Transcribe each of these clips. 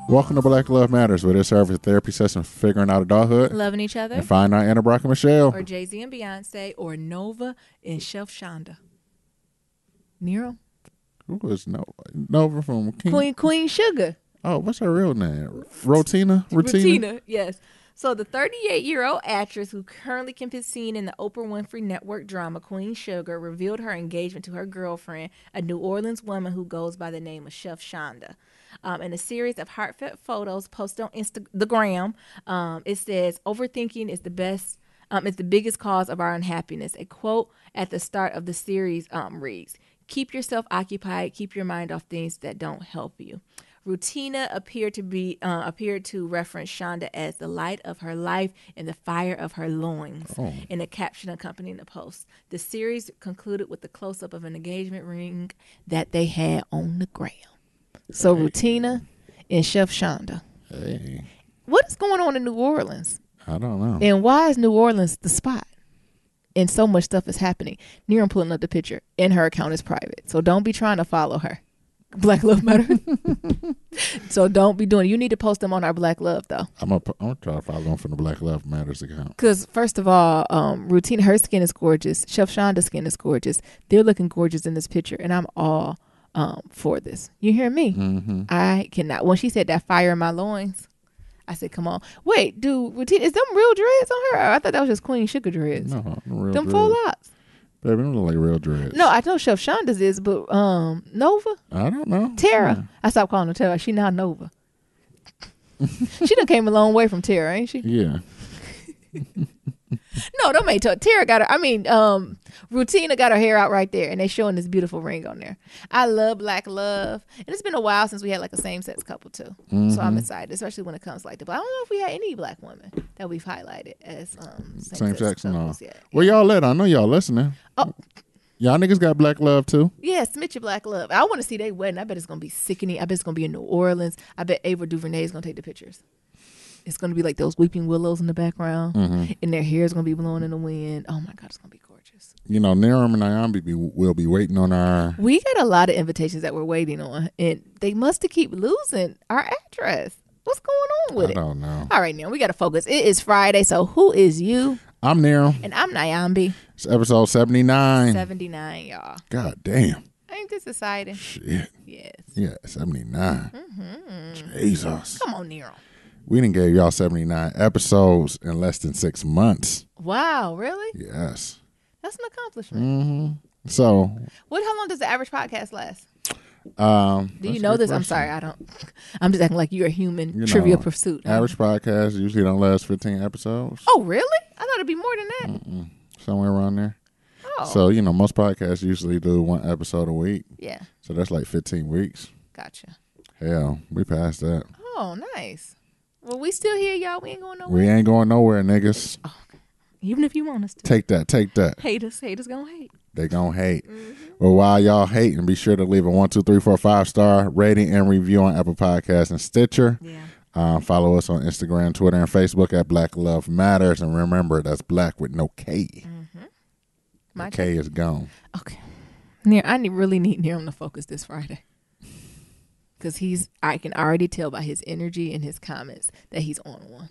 Welcome to Black Love Matters, where this serves as a therapy session for figuring out adulthood, loving each other, and finding out Anna Brock and Michelle. or Jay-Z and Beyonce, or Nova and Chef Shonda. Nero? Who is Nova? Nova from King? Queen Sugar. Oh, what's her real name? Rotina? Rutina, yes. So the 38-year-old actress who currently can be seen in the Oprah Winfrey Network drama Queen Sugar revealed her engagement to her girlfriend, a New Orleans woman who goes by the name of Chef Shonda. In a series of heartfelt photos posted on Instagram, it says, "Overthinking is the best. It's the biggest cause of our unhappiness." A quote at the start of the series reads, "Keep yourself occupied. Keep your mind off things that don't help you." Rutina appeared to reference Shonda as the light of her life and the fire of her loins in a caption accompanying the post. The series concluded with a close-up of an engagement ring that they had on the gram. So Rutina and Chef Shonda. Hey, What is going on in New Orleans? I don't know. And why is New Orleans the spot? And so much stuff is happening. Near pulling up the picture, and her account is private. So don't be trying to follow her. Black Love Matter. So don't be doing it. You need to post them on our Black Love, though. I'm gonna try to follow them from the Black Love Matters account. Because, first of all, Rutina, her skin is gorgeous. Chef Shonda's skin is gorgeous. They're looking gorgeous in this picture, and I'm all for this. You hear me? Mm-hmm. I cannot. When she said that fire in my loins, I said, come on. Wait, Rutina, is them real dreads on her? Or I thought that was just Queen Sugar dreads. No, real Them dreads. full locks. Baby, them look like real dreads. No, I know Chef Shonda's is, but Nova? I don't know. Tara. I stopped calling her Tara. She now Nova. She done came a long way from Tara, ain't she? Yeah. No, don't make Tara got her. I mean, Rutina got her hair out right there, and they showing this beautiful ring on there. I love Black Love, and it's been a while since we had like a same-sex couple too. So I'm excited, especially when it comes like that. But I don't know if we had any black women that we've highlighted as Same sex and all. couples yet. Where y'all at? I know y'all listening. Oh. Y'all niggas got Black Love too? Yeah, submit your Black Love. I want to see their wedding. I bet it's gonna be sickening. I bet it's gonna be in New Orleans. I bet Ava DuVernay is gonna take the pictures. It's going to be like those weeping willows in the background, and their hair is going to be blowing in the wind. Oh, my God, it's going to be gorgeous. You know, Niram and Nyambi will be waiting on our... We got a lot of invitations that we're waiting on, and they must have keep losing our address. What's going on with it? I don't know. All right, now, we got to focus. It is Friday, so who is you? I'm Niram. And I'm Nyambi. It's episode 79. 79, y'all. God damn. Ain't this exciting? Shit. Yes. Yeah, 79. Jesus. Come on, Nero. We done gave y'all 79 episodes in less than 6 months. Wow, really? Yes. That's an accomplishment. So... How long does the average podcast last? Do you that's know a good this? I'm question. sorry, I don't. I'm just acting like you're a human You trivia know, pursuit. Average podcast usually don't last 15 episodes. Oh, really? I thought it'd be more than that. Somewhere around there. Oh, So, you know, most podcasts usually do one episode a week. yeah, So that's like 15 weeks. gotcha. Hell, we passed that. Oh, nice. Well, we still here, y'all. We ain't going nowhere. We ain't going nowhere, niggas. Even if you want us to. Take that. Haters gonna hate. They gonna hate. Well, while y'all hating, be sure to leave a 1, 2, 3, 4, 5-star rating and review on Apple Podcasts and Stitcher. Yeah. Follow us on Instagram, Twitter, and Facebook at Black Love Matters. And remember, that's black with no K. My The K is gone. Okay. I really need Niram to focus this Friday. Because I can already tell by his energy and his comments that he's on one.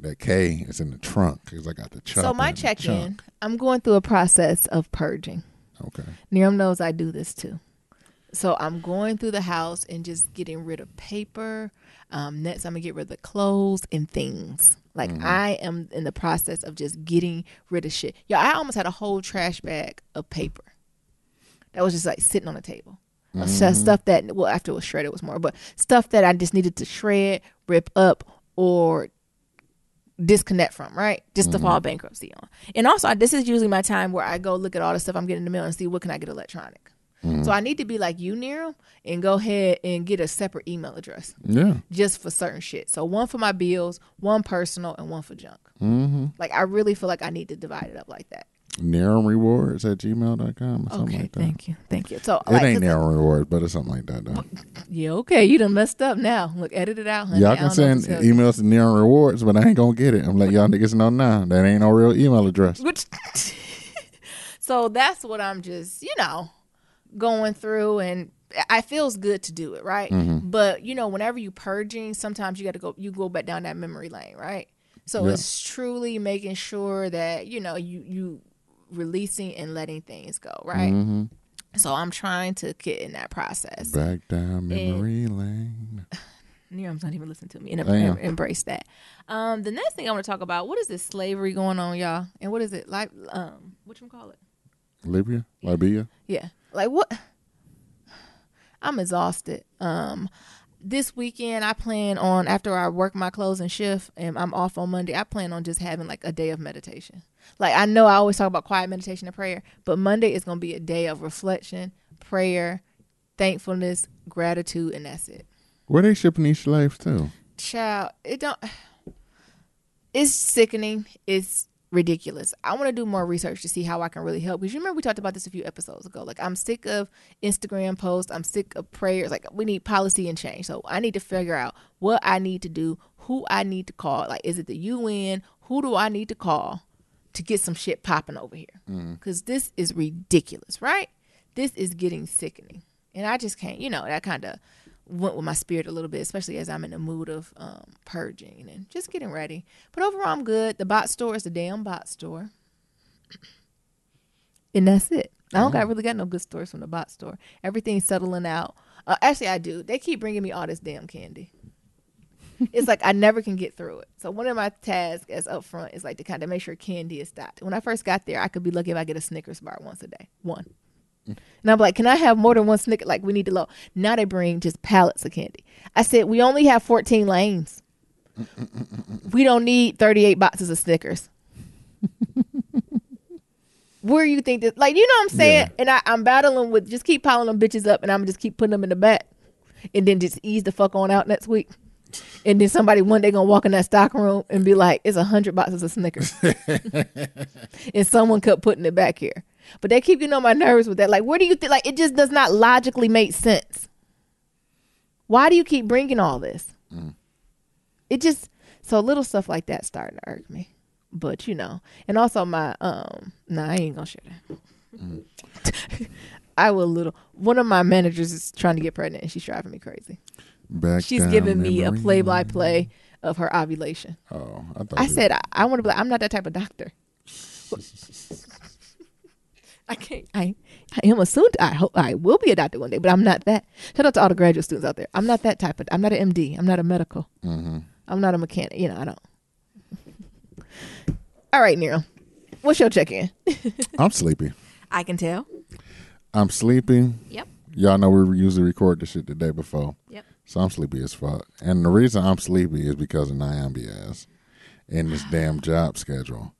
That K is in the trunk because I got the chunk. So my check-in, I'm going through a process of purging. Okay. Niram knows I do this too. So I'm going through the house and just getting rid of paper. Next, I'm going to get rid of the clothes and things. Like I am in the process of just getting rid of shit. Yeah, I almost had a whole trash bag of paper that was just like sitting on the table. Stuff that, well, after it was shredded, it was more, but stuff that I just needed to shred, rip up, or disconnect from, right? Just to file bankruptcy on. And also, this is usually my time where I go look at all the stuff I'm getting in the mail and see what can I get electronic. So I need to be like you, Nero, and go ahead and get a separate email address. Yeah. Just for certain shit. So one for my bills, one personal, and one for junk. Like, I really feel like I need to divide it up like that. NarrowRewards@gmail.com or something like that. Thank you. So It ain't Narrow Rewards, but it's something like that, though. Yeah, okay. You done messed up now. Look, edit it out, honey. Y'all I can don't know what send to tell you. emails to Narrow Rewards, but I ain't going to get it. I'm letting y'all niggas know now. That ain't no real email address. So that's what I'm just, going through, and it feels good to do it, right? Mm-hmm. But whenever you purging, sometimes you go back down that memory lane, right? So Yeah. it's truly making sure that you releasing and letting things go, right? Mm-hmm. So I'm trying to get in that process. Back down memory lane. Miriam's not even listening to me. I am. Embrace that. The next thing I want to talk about, what is this slavery going on, y'all? And what is it like? Whatchamacallit? Libya. Yeah. Like what? I'm exhausted. This weekend I plan on, after I work my closing shift and I'm off on Monday, I plan on just having like a day of meditation. Like I know I always talk about quiet meditation and prayer, but Monday is going to be a day of reflection, prayer, thankfulness, gratitude, and that's it. Where they shipping these slaves to? Child, it's sickening. It's ridiculous. I want to do more research to see how I can really help. Because you remember we talked about this a few episodes ago. Like I'm sick of Instagram posts. I'm sick of prayers. Like we need policy and change. So I need to figure out what I need to do, who I need to call. Like is it the UN? Who do I need to call to get some shit popping over here? Because this is ridiculous, right? This is getting sickening. And I just can't, that kind of went with my spirit a little bit, especially as I'm in the mood of purging and just getting ready. But overall, I'm good. The bot store is the damn bot store. And that's it. I don't really got no good stories from the bot store. Everything's settling out. Actually, I do. They keep bringing me all this damn candy. It's like I never can get through it. So one of my tasks as up front is like to kind of make sure candy is stocked. When I first got there, I could be lucky if I get a Snickers bar once a day. One. And I'm like, can I have more than one Snickers? Like, we need to load. Now they bring just pallets of candy. I said, we only have 14 lanes. We don't need 38 boxes of Snickers. Where you think that, like, you know what I'm saying? Yeah. And I'm battling with just keep piling them bitches up and I'm just keep putting them in the back and then just ease the fuck on out next week. And then somebody one day gonna walk in that stock room and be like, it's 100 boxes of Snickers. And someone kept putting it back here. But they keep getting on my nerves with that. Like, where do you think, like, it just does not logically make sense. Why do you keep bringing all this? It just, so little stuff like that starting to irk me. But, and also my, I ain't gonna share that. I will one of my managers is trying to get pregnant and she's driving me crazy. She's giving me a play-by-play of her ovulation. Oh, I said, I want to be like, I'm not that type of doctor. I can't. I am a soon. I hope I will be a doctor one day, but I'm not that. Shout out to all the graduate students out there. I'm not that type of. I'm not an MD. I'm not a medical. I'm not a mechanic. I don't. All right, Nero. What's your check-in? I'm sleepy. I can tell. I'm sleepy. Yep. Y'all know we usually record this shit the day before. Yep. So I'm sleepy as fuck. And the reason I'm sleepy is because of Nyambi ass and this damn job schedule.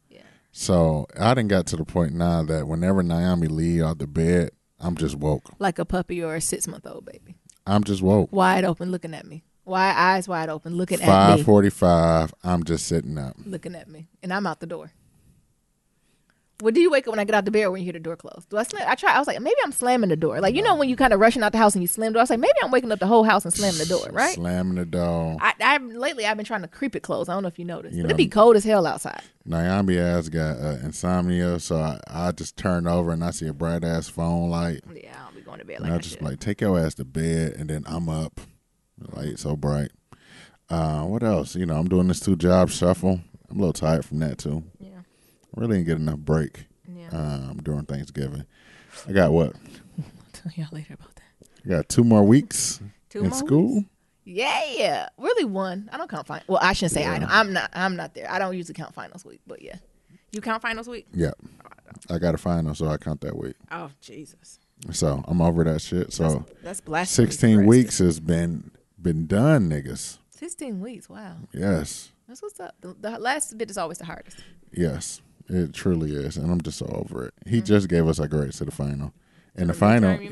So I done got to the point now that whenever Nyambi leave out the bed, I'm just woke. Like a puppy or a 6-month-old baby. I'm just woke. Wide open looking at me. Eyes wide open looking at me. 5:45, I'm just sitting up. Looking at me. And I'm out the door. Well, do you wake up when I get out the bed or when you hear the door close? Do I slam? I was like, maybe I'm slamming the door. Like, when you kind of rushing out the house and you slam the door, I was like, maybe I'm waking up the whole house and slamming the door, right? Slamming the door. Lately, I've been trying to creep it close. I don't know if you noticed. But it'd be cold as hell outside. Nyambi ass got insomnia, so I just turn over and I see a bright ass phone light. Yeah, I'll be going to bed and like I that. just like, take your ass to bed, and then I'm up. The light's so bright. What else? I'm doing this 2-job shuffle. I'm a little tired from that too. Yeah. I really didn't get enough break. During Thanksgiving. I got what? I'll tell y'all later about that. I got 2 more weeks in school. Weeks? Yeah. Really one. I don't count finals. Well, I shouldn't say I know. I'm not there. I don't usually count finals week, but yeah. You count finals week? Yeah. I got a final, so I count that week. Oh, Jesus. So I'm over that shit. So that's blasphemy. 16 weeks has been done, niggas. 16 weeks. Wow. Yes. That's what's up. The last bit is always the hardest. Yes. It truly is, and I'm just so over it. He just gave us our grades to the final. And the final, to the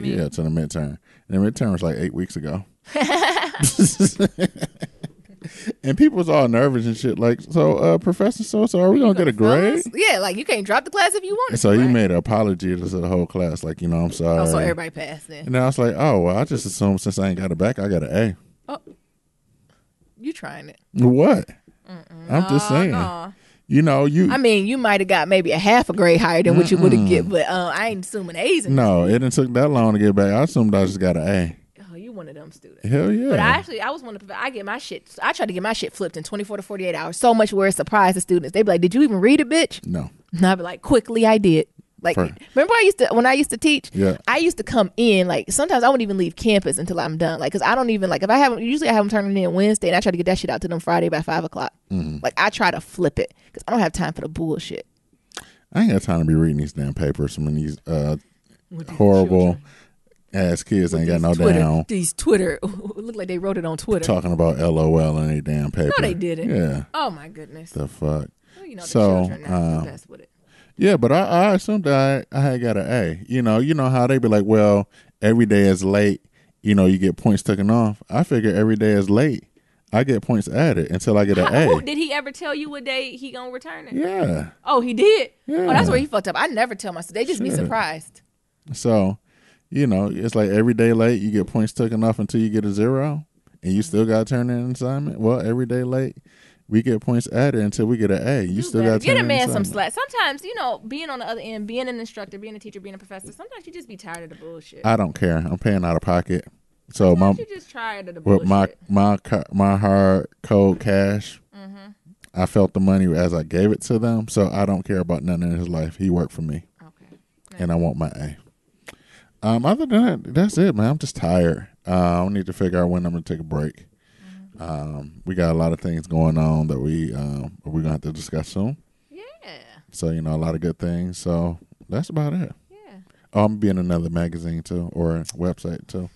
midterm. And the midterm was like 8 weeks ago. And people was all nervous and shit. Like, so, Professor so are we going to get a grade? Yeah, like, you can't drop the class if you want. And so he made an apology to the whole class. Like, I'm sorry. Oh, so everybody passed then. And then I was like, oh, well, I just assumed since I ain't got it back, I got an A. Oh, you trying it. What? I'm just saying. No. You know, I mean, you might have got maybe a half a grade higher than what you would have get, but I ain't assuming A's. No, it didn't took that long to get back. I assumed I just got an A. Oh, you one of them students. Hell yeah. But I was one of the. I try to get my shit flipped in 24 to 48 hours. So much where it surprised the students. They be like, "Did you even read it, bitch?" No. And I'd be like, "Quickly, I did." Like, remember when I used to teach? Yeah. I used to come in, like, sometimes I wouldn't even leave campus until I'm done. Like, because I don't even, like, if I have, usually I have them turning in Wednesday, and I try to get that shit out to them Friday by 5 o'clock. Mm-hmm. Like, I try to flip it, because I don't have time for the bullshit. I ain't got time to be reading these damn papers when these horrible ass kids ain't got no down. These Twitter, it look like they wrote it on Twitter. Talking about LOL in a damn paper. No, they didn't. Yeah. Oh, my goodness. The fuck. Well, you know, the children are the best with it. Yeah, but I assumed that I had got an A. You know how they be like, well, every day is late. You know, you get points taken off. I figure every day is late. I get points added until I get an A. Did he ever tell you what day he gonna return it? Yeah. Oh, he did? Yeah. Oh, that's where he fucked up. I never tell my students. They just be surprised. So, you know, it's like every day late, you get points taken off until you get a 0, and you still got to turn in an assignment. Well, every day late, we get points added until we get an A. You still got to get a man some slack. Sometimes, you know, being on the other end, being an instructor, being a teacher, being a professor, sometimes you just be tired of the bullshit. I don't care. I'm paying out of pocket. So you just tired of the bullshit. With my hard cold cash, I felt the money as I gave it to them. So I don't care about nothing in his life. He worked for me. Okay. And I want my A. Other than that, that's it, man. I'm just tired. I need to figure out when I'm going to take a break. We got a lot of things going on that we're going to have to discuss soon. Yeah. So, you know, a lot of good things. So that's about it. Yeah. Oh, I'm going to be in another magazine too, or a website too.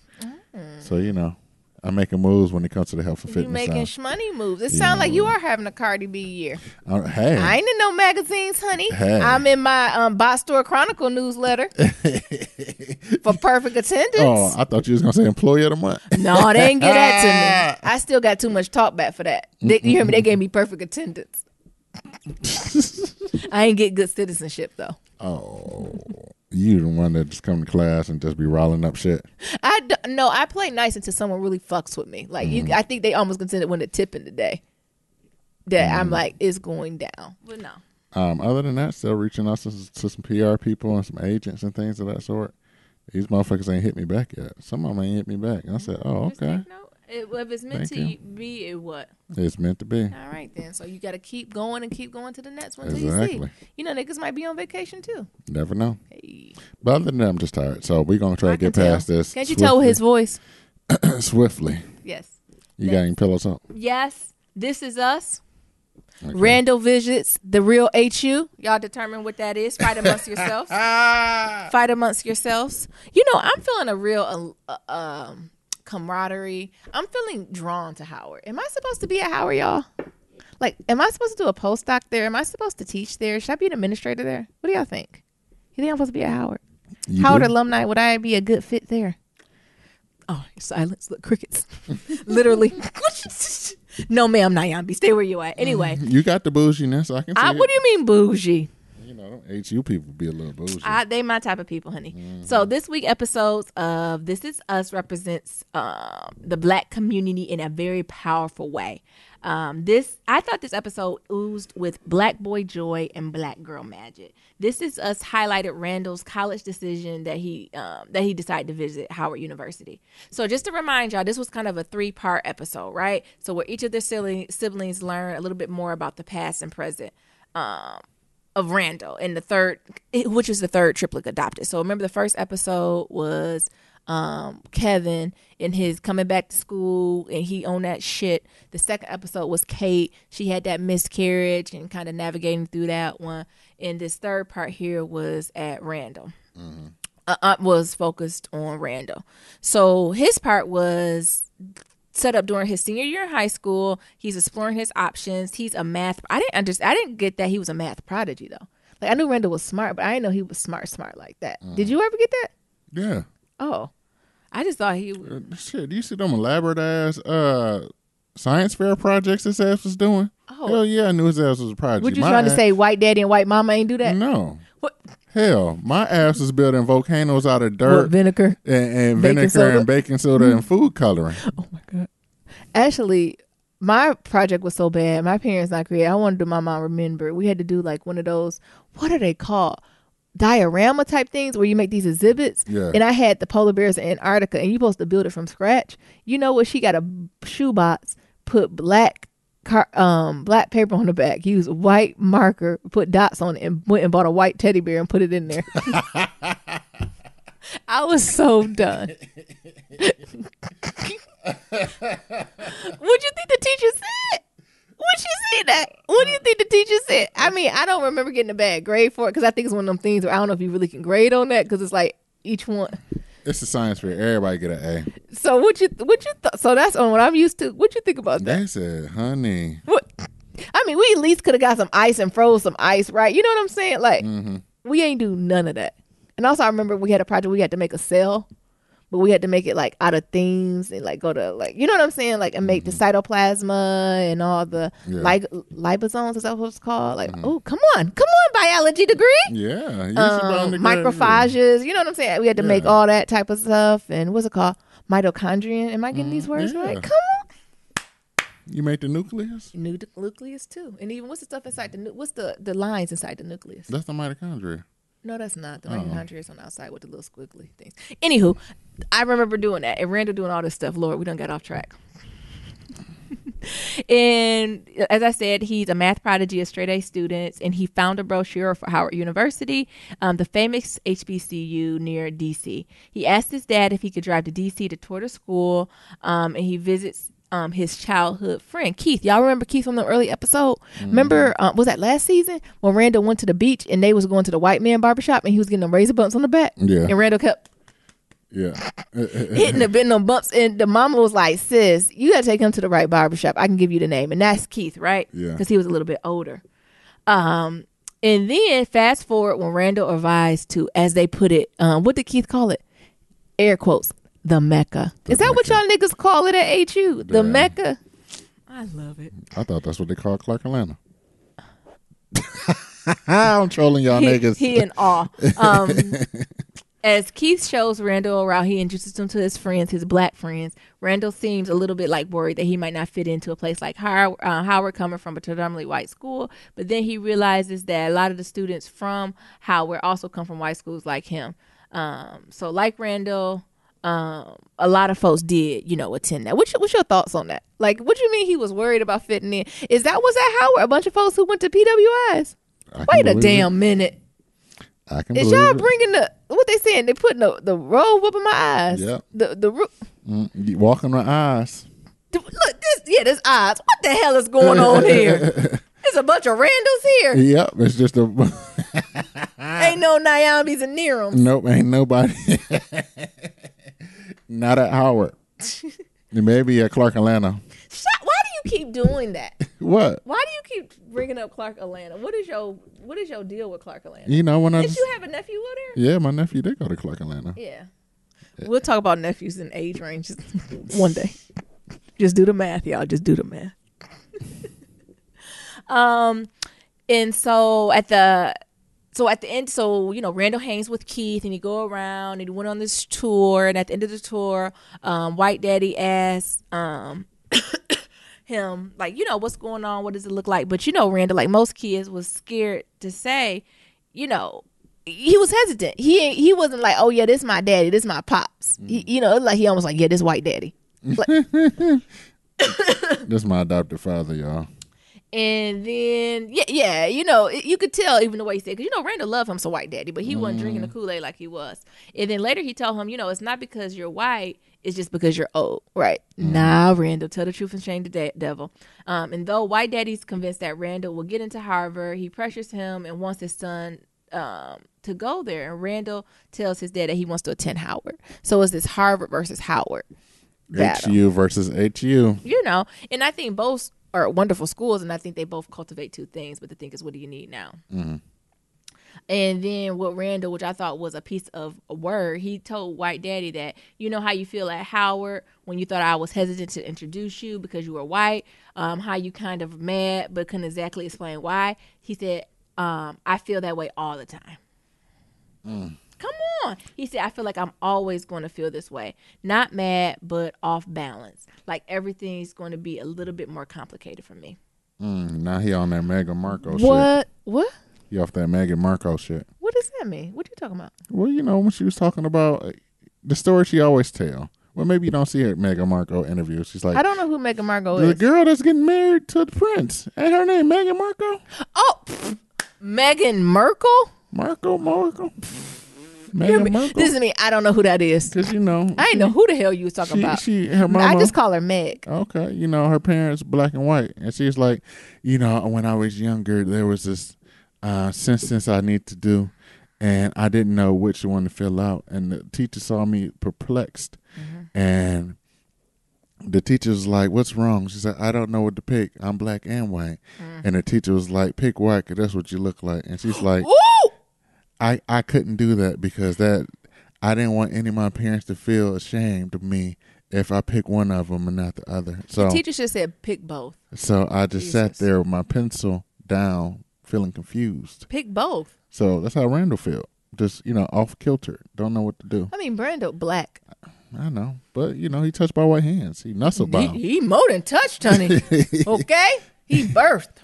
So, you know, I'm making moves when it comes to the health and fitness. You making shmoney moves. It sounds like you are having a Cardi B year. Hey. I ain't in no magazines, honey. Hey. I'm in my Bot Store Chronicle newsletter for perfect attendance. Oh, I thought you was going to say employee of the month. No, they didn't get that to me. I still got too much talk back for that. You hear me? They gave me perfect attendance. I ain't get good citizenship, though. Oh. You the one that just come to class and just be rolling up shit. No, I play nice until someone really fucks with me. Like I think they almost consider when the tipping today. That I'm like, it's going down. But no. Other than that, still reaching out to some PR people and some agents and things of that sort. These motherfuckers ain't hit me back yet. Some of them ain't hit me back. And I said, oh, okay. If it's meant to be, it what? It's meant to be. All right, then. So you got to keep going to the next one until you see. You know, niggas might be on vacation, too. Never know. Hey. But other than that, I'm just tired. So we're going to try to get past this. Can't you tell his voice? Swiftly. Yes. You got any pillows up? Yes. This is us. Okay. Randall visits the real HU. Y'all determine what that is. Fight amongst yourselves. Fight amongst yourselves. You know, I'm feeling a real camaraderie. I'm feeling drawn to Howard. Am I supposed to be at Howard, y'all? Like, am I supposed to do a postdoc there? Am I supposed to teach there? Should I be an administrator there? What do y'all think? You think I'm supposed to be at Howard? Howard alumni, would I be a good fit there? Oh, silence. Look, crickets. Literally. No, ma'am, Nyambi. Stay where you at. Anyway. You got the bouginess. I can see What do you mean bougie? You know, HU people be a little bougie. They my type of people, honey. So this week episodes of This Is Us represents the Black community in a very powerful way. I thought this episode oozed with Black boy joy and Black girl magic. This Is Us highlighted Randall's college decision that he decided to visit Howard University. So just to remind y'all, this was kind of a 3-part episode, right? So where each of their siblings learn a little bit more about the past and present of Randall, and which is the third triplet adopted. So remember, the first episode was Kevin and his coming back to school, and he owned that shit. The second episode was Kate. She had that miscarriage and kind of navigating through that one. And this third part here was at Randall. Was focused on Randall. So his part was set up during his senior year in high school. He's exploring his options. He's a math. I didn't get that he was a math prodigy though. Like, I knew Randall was smart, but I didn't know he was smart like that. Did you ever get that? Yeah. Oh, I just thought he. Shit, do you see them elaborate ass science fair projects his ass was doing? Oh, hell yeah, I knew his ass was a prodigy. What you trying to say? White daddy and white mama ain't do that? No. What? Hell, my ass was building volcanoes out of dirt, vinegar, and vinegar and baking soda and food coloring. Oh my god! Actually, my project was so bad. My parents not creative. I wanted to do my mom remember. We had to do like one of those, what are they called? Diorama type things where you make these exhibits. Yeah. And I had the polar bears in Antarctica, and you're supposed to build it from scratch. You know what? She got a shoebox, put black paper on the back, used white marker, put dots on it, and went and bought a white teddy bear and put it in there. I was so done. What'd you think the teacher said? What she said that? What do you think the teacher said? I mean, I don't remember getting a bad grade for it because I think it's one of them things where I don't know if you really can grade on that because it's like each one. It's a science fair. Everybody get an A. So what you so that's on what I'm used to. What you think about that? They said, honey. What? I mean, we at least could have got some ice and froze some ice, right? You know what I'm saying? Like, we ain't do none of that. And also, I remember we had a project we had to make a cell, but we had to make it like out of things and like go to like, you know what I'm saying? Like, and make the cytoplasma and all the liposomes, is that what it's called? Like, oh, come on, biology degree. Yeah. You should be on the macrophages, you know what I'm saying? We had to make all that type of stuff. And what's it called? Mitochondrion. Am I getting these words right? Come on. You make the nucleus? Nucleus too. And even what's the stuff inside what's the lines inside the nucleus? That's the mitochondria. No, that's not. The mitochondria is on the outside with the little squiggly things. Anywho, I remember doing that. And Randall doing all this stuff. Lord, we done got off track. And as I said, he's a math prodigy, a straight A student, and he found a brochure for Howard University, the famous HBCU near D.C. He asked his dad if he could drive to D.C. to tour the school, and he visits his childhood friend Keith. Y'all remember Keith from the early episode? Remember, was that last season when Randall went to the beach and they was going to the white man barbershop and he was getting them razor bumps on the back? Yeah. And Randall kept hitting them bumps, and the mama was like, sis, you gotta take him to the right barbershop. I can give you the name. And that's Keith, right? Yeah. Because he was a little bit older. And then fast forward when Randall advised to, as they put it, what did Keith call it? Air quotes, the Mecca. Is that what y'all niggas call it at HU? The Mecca? I love it. I thought that's what they call Clark Atlanta. I'm trolling y'all niggas. He in awe. As Keith shows Randall around, he introduces him to his friends, his black friends. Randall seems a little bit like worried that he might not fit into a place like Howard, coming from a predominantly white school. But then he realizes that a lot of the students from Howard also come from white schools like him. So like Randall, a lot of folks did, attend that. What's your thoughts on that? Like, what you mean he was worried about fitting in? Was at Howard a bunch of folks who went to PWIs? Wait a damn minute. I can Is y'all bringing what they saying? They putting the robe up in my eyes. Yeah. The you walking my eyes. Look, this eyes. What the hell is going on here? There's a bunch of Randalls here. Yep, it's just a. Ain't no Nyambis and Nerims. Nope, ain't nobody. Not at Howard. Maybe at Clark Atlanta. Why do you keep doing that? What? Why do you keep bringing up Clark Atlanta? What is your deal with Clark Atlanta? When did you have a nephew with her? Yeah, my nephew did go to Clark Atlanta. Yeah. We'll talk about nephews in age ranges one day. Just do the math, y'all. Just do the math. And so at the end, Randall hangs with Keith and he go around and he went on this tour, and at the end of the tour, White Daddy asks him, like, what's going on? What does it look like? But Randall, like most kids, was scared to say, he was hesitant. He wasn't like, oh yeah, this my daddy, this my pops. He almost like, yeah, this White Daddy. Like, this my adopted father, y'all. And then, you could tell even the way he said, because, Randall loved him some White Daddy, but he wasn't drinking the Kool-Aid like he was. And then later he told him, it's not because you're white, it's just because you're old, right? Nah, Randall, tell the truth and shame the devil. And though White Daddy's convinced that Randall will get into Harvard, he pressures him and wants his son to go there. And Randall tells his dad that he wants to attend Howard. So it's this Harvard versus Howard battle. HU versus HU. And I think both are wonderful schools, and I think they both cultivate two things. But the thing is, what do you need now? Mm-hmm. And then what Randall, which I thought was a piece of a word, he told White Daddy that, how you feel at Howard when you thought I was hesitant to introduce you because you were white, how you kind of mad but couldn't exactly explain why. He said, I feel that way all the time. Come on. He said, I feel like I'm always going to feel this way. Not mad, but off balance. Like everything's going to be a little bit more complicated for me. Now he on that Meghan Markle shit. What? He off that Meghan Markle shit. What does that mean? What are you talking about? Well, when she was talking about the story she always tell. Well, maybe you don't see her Meghan Markle interview. She's like, I don't know who Meghan Markle the is. girl that's getting married to the prince. Ain't her name Meghan Markle? Oh, Meghan Markle? Markle. Hear Meghan me. Markle. This is me. I don't know who that is. Because, I ain't know who the hell you was talking about. Her mama. I just call her Meg. Okay. Her parents black and white. And she's like, when I was younger, there was this sentence I need to do. And I didn't know which one to fill out. And the teacher saw me perplexed. And the teacher was like, what's wrong? She said, I don't know what to pick. I'm black and white. And the teacher was like, pick white because that's what you look like. And she's like, Ooh! I couldn't do that because I didn't want any of my parents to feel ashamed of me if I pick one of them and not the other. So the teacher should have said pick both. So I just sat there with my pencil down feeling confused. Pick both. So that's how Randall felt. Just, off kilter. Don't know what to do. I mean, Brando black. I know. But, he touched by white hands. He nuzzled by them. He more than touched, honey. Okay? He birthed.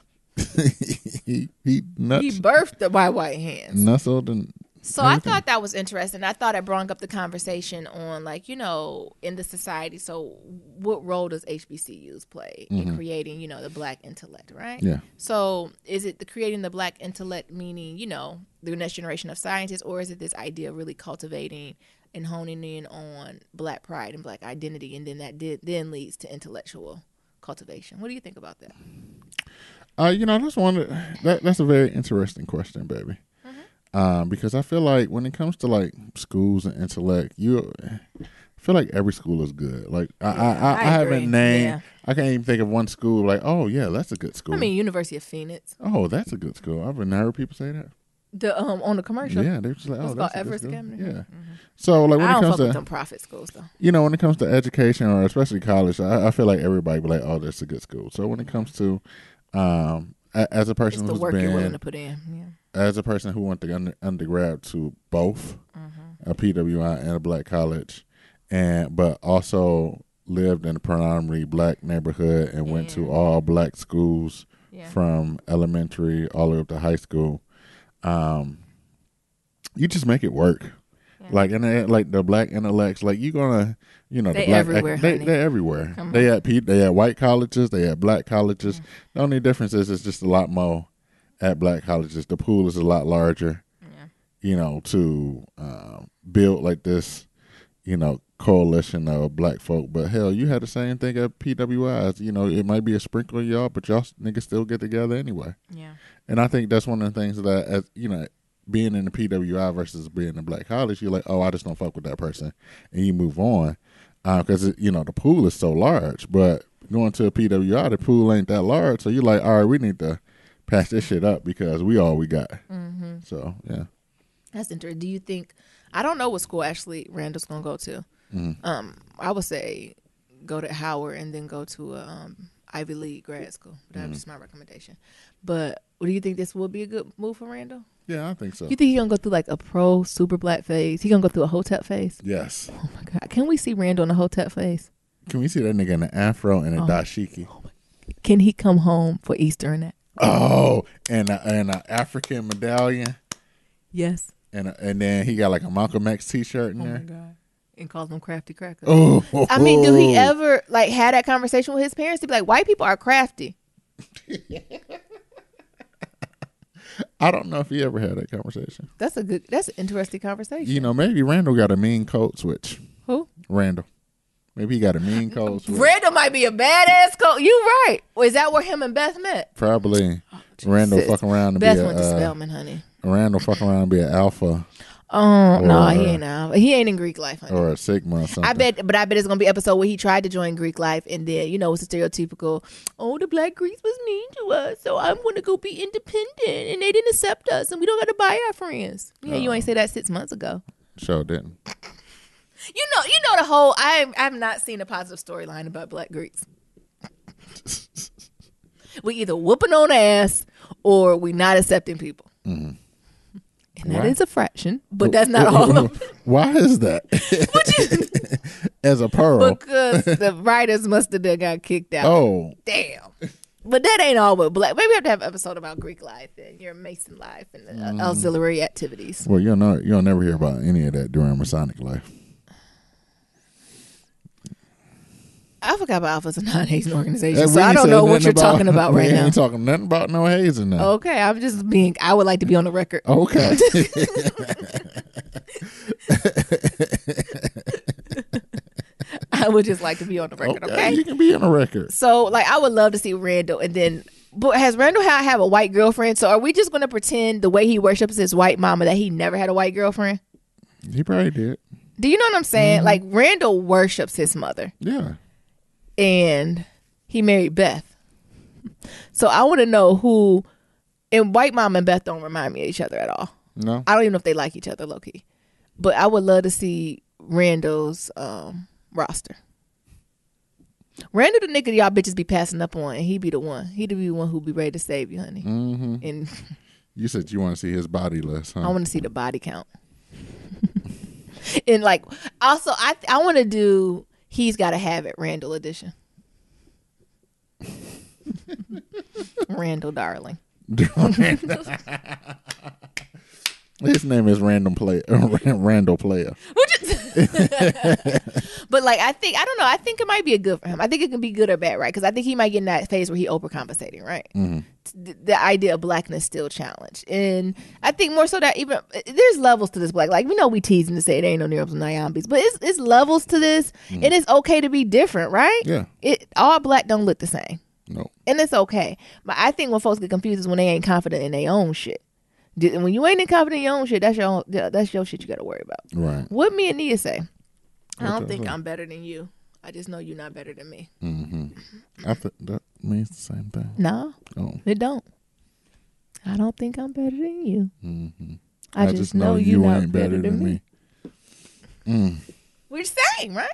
he He birthed by white hands. Nuzzled and so everything. I thought that was interesting. I thought it brought up the conversation on, in the society. So what role does HBCUs play in creating, the black intellect, right? Yeah. So is it creating the black intellect, meaning, the next generation of scientists, or is it this idea of really cultivating and honing in on black pride and black identity, and then that then leads to intellectual cultivation? What do you think about that? That's a very interesting question, baby. Because I feel like when it comes to schools and intellect, I feel like every school is good. I haven't named, I can't even think of one school oh yeah, that's a good school. I mean, University of Phoenix. Oh, that's a good school. I've never heard people say that. The on the commercial. Yeah, they're just like, oh, that's Everest a good Academy. school. Yeah. So when I it comes to them profit schools though. When it comes to education or especially college, I feel like everybody be like, oh, that's a good school. So when it comes to as a person it's the who's work been you're willing to put in. Yeah. As a person who went to undergrad to both a PWI and a black college, but also lived in a predominantly black neighborhood and went to all black schools from elementary all the way up to high school, you just make it work. Yeah. And the black intellects, you gonna, they the black everywhere. they're everywhere. They at white colleges, they at black colleges. The only difference is it's just a lot more at black colleges. The pool is a lot larger. To build this, coalition of black folk. But hell, you had the same thing at PWIs. It might be a sprinkle of y'all, but y'all niggas still get together anyway. Yeah. And I think that's one of the things that, as being in the PWI versus being in a black college, you're like, oh, I just don't fuck with that person, and you move on because the pool is so large. But going to a PWI, the pool ain't that large, so you're like, all right, we need to patch this shit up because we all we got. So yeah, that's interesting. Do you think? I don't know what school actually Randall's gonna go to. I would say go to Howard and then go to a Ivy League grad school. That's just my recommendation. But do you think this would be a good move for Randall? Yeah, I think so. You think he's gonna go through a pro super black phase? He gonna go through a Hotep phase? Yes. Oh my god! Can we see Randall in a Hotep phase? Can we see that nigga in an afro and a dashiki? Oh can he come home for Easter and that? Oh, and an African medallion. Yes. And then he got a Malcolm X T-shirt in there. Oh my god! And calls them crafty crackers. Oh. I mean, do he ever had that conversation with his parents to be like, white people are crafty? I don't know if he ever had that conversation. That's an interesting conversation. Maybe Randall got a mean code switch. Who? Randall. Maybe he got a mean code switch. Randall might be a badass code. You right. Well, is that where him and Beth met? Probably. Randall fucking around and Beth went to Spelman, honey. Randall fucking around and be an alpha. Oh no, he ain't now. He ain't in Greek life, honey. Or a Sigma or something. I bet it's gonna be an episode where he tried to join Greek life, and then it's a stereotypical. Oh, the black Greeks was mean to us, so I'm gonna go be independent, and they didn't accept us, and we don't got to buy our friends. Yeah, you ain't say that 6 months ago. Sure didn't. You know the whole. I've not seen a positive storyline about black Greeks. We either whooping on ass or we not accepting people. And that is a fraction, but that's not all of it. Why is that? As a pearl. Because the writers must have done got kicked out. Oh. Damn. But that ain't all with black. Maybe we have to have an episode about Greek life and your Mason life and the auxiliary activities. Well, you'll never hear about any of that during Masonic life. I forgot about Alpha's a non-hazing organization, so I don't know what you're talking about right now. We ain't talking nothing about no hazing now. Okay, I'm just being, I would like to be on the record. Okay. I would just like to be on the record, okay? You can be on the record. So, like, I would love to see Randall, and then, but has Randall have a white girlfriend? So are we just going to pretend the way he worships his white mama that he never had a white girlfriend? He probably did. Do you know what I'm saying? Like, Randall worships his mother. Yeah. And he married Beth. So I want to know who, and white mom and Beth don't remind me of each other at all. No. I don't even know if they like each other, low key. But I would love to see Randall's roster. Randall the nigga y'all bitches be passing up on, and he be the one. He'd be the one who be ready to save you, honey. Mm-hmm. And you said you want to see his body list, huh? I want to see the body count. And like, also, I want to do He's Gotta Have It Randall edition. Randall darling. His name is Randall Player. But like, I don't know. I think it might be a good for him. I think it can be good or bad, right? Because I think he might get in that phase where he overcompensating, right? Mm-hmm. The idea of blackness still challenged, and I think more so that even there's levels to this black. Like, we know we teasing to say it ain't no Neros and Nyambis, but it's levels to this, and it's okay to be different, right? Yeah. All black don't look the same. No. And it's okay. But I think when folks get confused is when they ain't confident in their own shit. When you ain't confident in your own shit, that's your shit you got to worry about. Right. What me and Nia say? I don't think I'm better than you. I just know you're not better than me. Mm-hmm. I think that means the same thing. No, it don't. I don't think I'm better than you. Mm-hmm. I just know you ain't better than me. Mm. We're the same, right?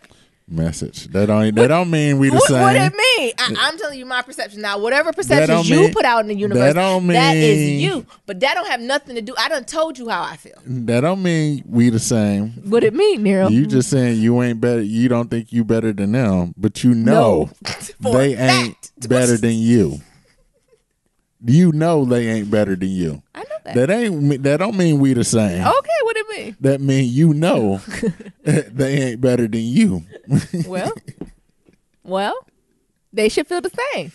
Message. That don't mean we the same. What it mean? I'm telling you my perception. Now, whatever perceptions you put out in the universe, that is you. But that don't have nothing to do. I done told you how I feel. That don't mean we the same. What it mean, Nero? You just saying you ain't better. You don't think you better than them, but you know they ain't better than you. You know they ain't better than you. I know that. That don't mean we the same. Okay, what it mean? That mean you know they ain't better than you. Well, they should feel the same.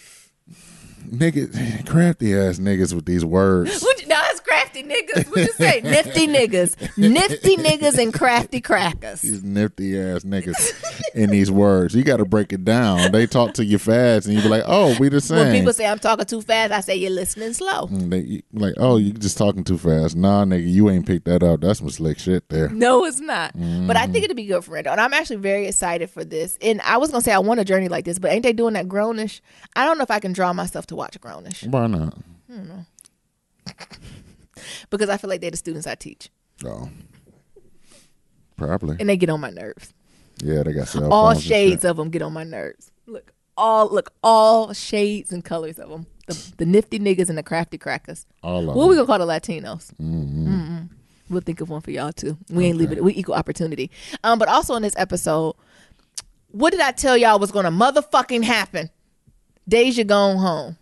Niggas, crafty ass niggas with these words. No, it's crafty niggas. What you say? Nifty niggas and crafty crackers. These nifty ass niggas in these words. You got to break it down. They talk to you fast, and you be like, "Oh, we the same." When people say I'm talking too fast, I say you're listening slow. They like, "Oh, you just talking too fast." Nah, nigga, you ain't picked that up. That's some slick shit there. No, it's not. But I think it'd be good for Randall, and I'm actually very excited for this. And I was gonna say I want a journey like this, but ain't they doing that Grownish? I don't know if I can draw myself to watch Grownish. Why not? I don't know. Because I feel like they're the students I teach. Oh, probably. And they get on my nerves. Yeah, they got cell phones. All shades of them get on my nerves. Look, all shades and colors of them. The nifty niggas and the crafty crackers. All of them. What we gonna call the Latinos? Mm-hmm. We'll think of one for y'all too. We ain't leaving it. We equal opportunity. But also in this episode, what did I tell y'all was gonna motherfucking happen? Deja gone home.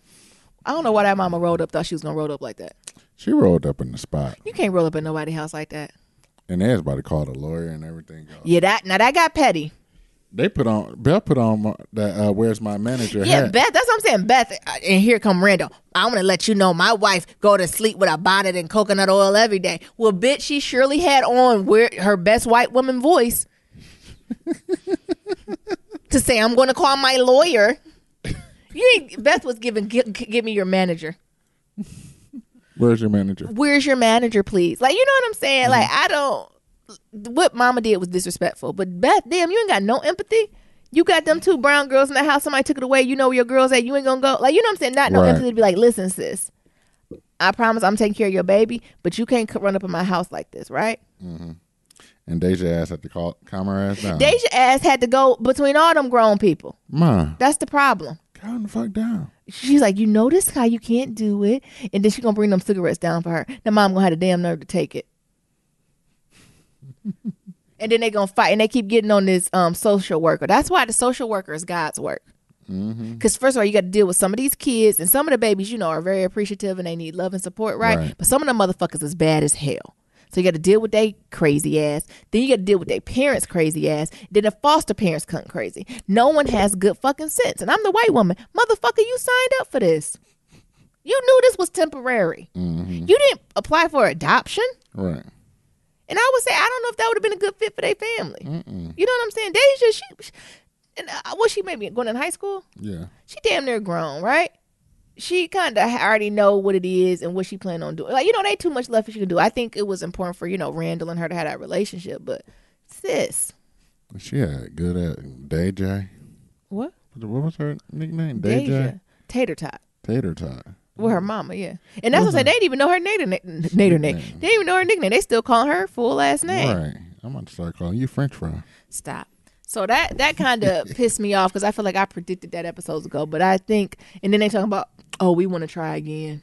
I don't know why that mama rolled up. Thought she was gonna roll up like that. She rolled up in the spot. You can't roll up in nobody's house like that. And everybody called a lawyer and everything else. Yeah, that got petty. Beth put on that Where's My Manager Yeah, hat. Beth, that's what I'm saying. Beth, and here come Randall. I'm going to let you know my wife go to sleep with a bonnet and coconut oil every day. Well, bitch, she surely had on her best white woman voice to say, I'm going to call my lawyer. Beth was give me your manager. Where's your manager? Where's your manager, please? Like, you know what I'm saying? Mm-hmm. Like, I don't. What mama did was disrespectful. But Beth, damn, you ain't got no empathy. You got them two brown girls in the house. Somebody took it away. You know where your girls at. You ain't gonna go. Like, you know what I'm saying? Not no empathy to be like, listen, sis. I promise I'm taking care of your baby, but you can't run up in my house like this, right? Mm-hmm. And Deja ass had to calm her ass down. Deja ass had to go between all them grown people. Ma. That's the problem. Calm the fuck down. She's like, you notice how you can't do it, and then she gonna bring them cigarettes down for her. Now mom gonna have the damn nerve to take it. And then they gonna fight, and they keep getting on this social worker. That's why the social worker is God's work. Because first of all, you got to deal with some of these kids, and some of the babies, are very appreciative and they need love and support, right? But some of the motherfuckers is bad as hell. So you got to deal with their crazy ass. Then you got to deal with their parents' crazy ass. Then the foster parents come crazy. No one has good fucking sense. And I'm the white woman. Motherfucker, you signed up for this. You knew this was temporary. You didn't apply for adoption. Right. And I would say, I don't know if that would have been a good fit for their family. You know what I'm saying? Deja, she maybe going in high school? Yeah. She damn near grown, right? She kind of already know what it is and what she plan on doing. Like, they ain't too much left she can do. I think it was important for, Randall and her to have that relationship. But, sis. She had good at Deja. What? What was her nickname? Deja. Tater Tot. Tater Tot. With her mama, yeah. And that's what I'm saying. They didn't even know her nader name. They didn't even know her nickname. They still call her full last name. Right. I'm about to start calling you French fry. Stop. So that kind of pissed me off because I feel like I predicted that episodes ago. But I think, and then they talking about, we want to try again.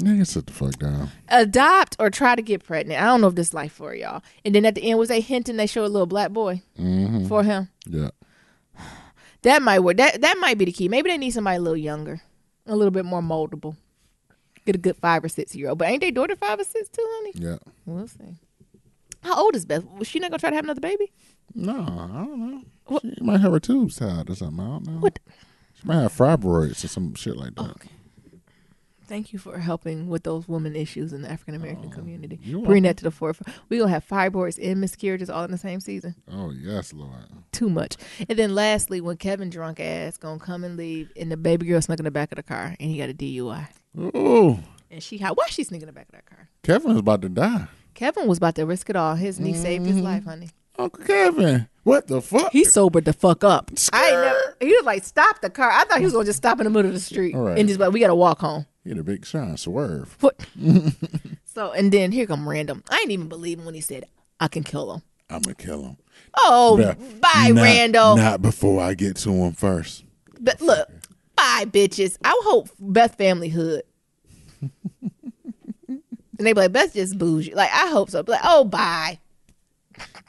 Nigga, sit the fuck down. Adopt or try to get pregnant. I don't know if this is life for y'all. And then at the end, was they hinting they show a little black boy for him? Yeah. That might work. That might be the key. Maybe they need somebody a little younger, a little bit more moldable. Get a good 5 or 6 year old. But ain't they daughter 5 or 6 too, honey? Yeah. We'll see. How old is Beth? Was she not gonna try to have another baby? No, I don't know. What? She might have her tubes tied or something. I don't know. What? She might have fibroids or some shit like that. Okay. Thank you for helping with those women issues in the African American community. You're Bring welcome. that to the forefront. We're going to have fibroids and miscarriages all in the same season. Oh, yes, Lord. Too much. And then lastly, when Kevin drunk ass going to come and leave and the baby girl snuck in the back of the car and he got a DUI. Ooh. And why she sneak in the back of that car? Kevin was about to die. Kevin was about to risk it all. His niece saved his life, honey. Uncle Kevin. What the fuck? He sobered the fuck up. Scared. He was like, stop the car. I thought he was going to just stop in the middle of the street Right. and just like, we got to walk home. He had a big shine swerve. What? So, and then here come Randall. I ain't even believe him when he said, I can kill him. I'm going to kill him. Oh, Bruh, bye, Randall. Not before I get to him first. But look, bye, bitches. I hope Beth family hood. And they be like, Beth just bougie. Like, I hope so. But like, oh, bye.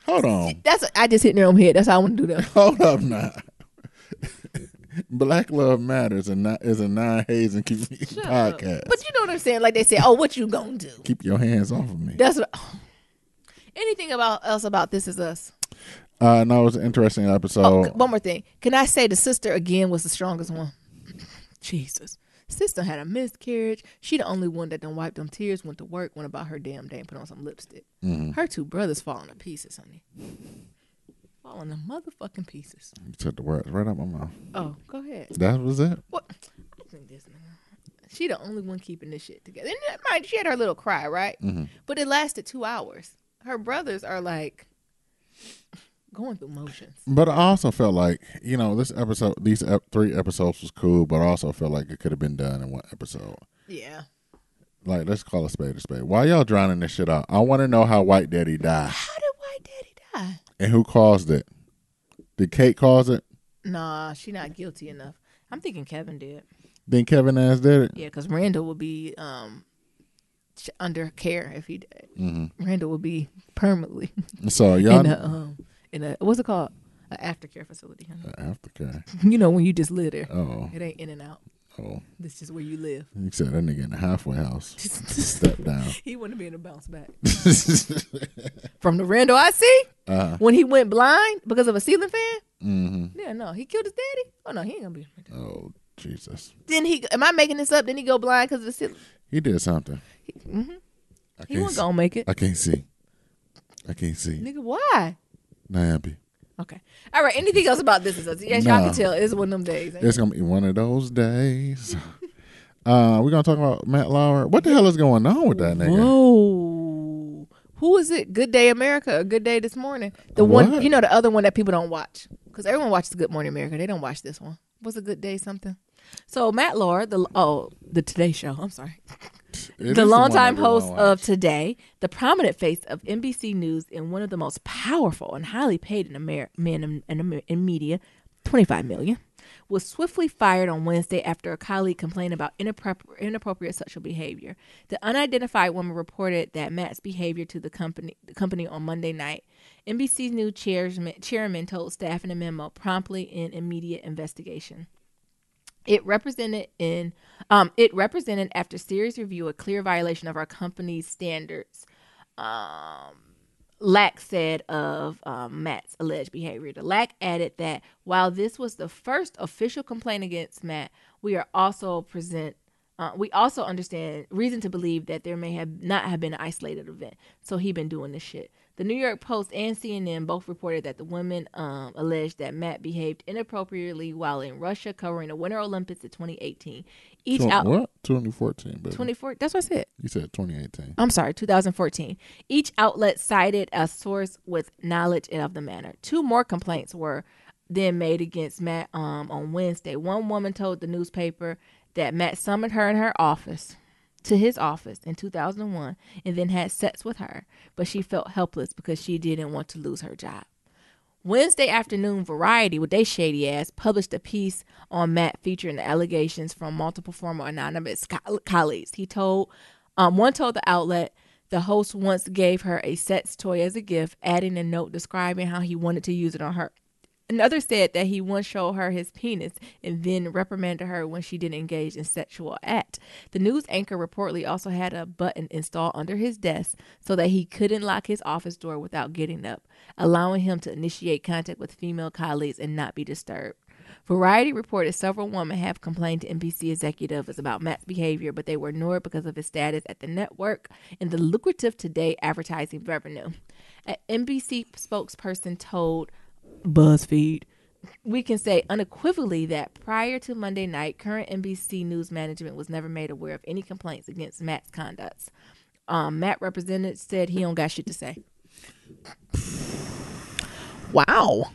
Hold on. I just hit their own head. That's how I want to do that. Hold up now. Black Love Matters is a non-hazing podcast. But you know what I'm saying? Like they say, oh, what you gonna do? Keep your hands off of me. That's what. Anything else about This Is Us? No, it was an interesting episode. Oh, one more thing. Can I say the sister again was the strongest one? Jesus. Sister had a miscarriage. She the only one that done wiped them tears, went to work, went about her damn day and put on some lipstick. Her 2 brothers falling to pieces, honey. Falling to motherfucking pieces. You took the words right out my mouth. Oh, go ahead. That was it? What? I think this. She the only one keeping this shit together. And mind, she had her little cry, right? But it lasted 2 hours. Her brothers are like going through motions. But I also felt like, this episode, these 3 episodes was cool, but I also felt like it could have been done in 1 episode. Yeah. Like, let's call a spade a spade. Why y'all drowning this shit out? I want to know how White Daddy died. How did White Daddy die? And who caused it? Did Kate cause it? Nah, she not guilty enough. I'm thinking Kevin did. Then Kevin ass did it? Yeah, because Randall would be under care if he did. Randall would be permanently So y'all... in a what's it called? An aftercare facility. Aftercare. When you just live there. Oh. It ain't in and out. Oh. This is where you live. You said that nigga in a halfway house. Step down. He wouldn't be in a bounce back. From the Randall I see, when he went blind because of a ceiling fan. Yeah, no, he killed his daddy. Oh no, he ain't gonna be. Oh, Jesus. Then am I making this up? Then he go blind because of the ceiling. He did something. He wasn't gonna make it. I can't see. Nigga, why? Nyambi. Okay. All right. Anything else about This Is Us? Yes, y'all can tell. It's one of them days. It's going to be one of those days. We're going to talk about Matt Lauer. What the hell is going on with that nigga? Whoa. Who is it? Good Day America or Good Day This Morning? The one, the other one that people don't watch. Because everyone watches Good Morning America. They don't watch this one. What's a Good Day something? So Matt Lauer, the Today Show. I'm sorry. The longtime host of Today, the prominent face of NBC News, and one of the most powerful and highly paid men in media, $25 million, was swiftly fired on Wednesday after a colleague complained about inappropriate sexual behavior. The unidentified woman reported that Matt's behavior to the company on Monday night. NBC's new chairman told staff in a memo promptly in immediate investigation. It represented after serious review a clear violation of our company's standards. Lack said of Matt's alleged behavior. The Lack added that while this was the first official complaint against Matt, we also understand reason to believe that there may not have been an isolated event. So he been doing this shit. The New York Post and CNN both reported that the women alleged that Matt behaved inappropriately while in Russia covering the Winter Olympics in 2018. What? 2014, baby. 24. That's what I said. You said 2018. I'm sorry, 2014. Each outlet cited a source with knowledge of the matter. 2 more complaints were then made against Matt on Wednesday. One woman told the newspaper that Matt summoned her to his office in 2001 and then had sex with her, but she felt helpless because she didn't want to lose her job. Wednesday afternoon, Variety, with their shady ass, published a piece on Matt featuring the allegations from multiple former anonymous colleagues. One told the outlet the host once gave her a sex toy as a gift, adding a note describing how he wanted to use it on her. Another said that he once showed her his penis and then reprimanded her when she didn't engage in sexual act. The news anchor reportedly also had a button installed under his desk so that he couldn't lock his office door without getting up, allowing him to initiate contact with female colleagues and not be disturbed. Variety reported several women have complained to NBC executives about Matt's behavior, but they were ignored because of his status at the network and the lucrative Today advertising revenue. An NBC spokesperson told BuzzFeed, "We can say unequivocally that prior to Monday night, current NBC News management was never made aware of any complaints against Matt's conduct." Matt representative said he don't got shit to say. Wow.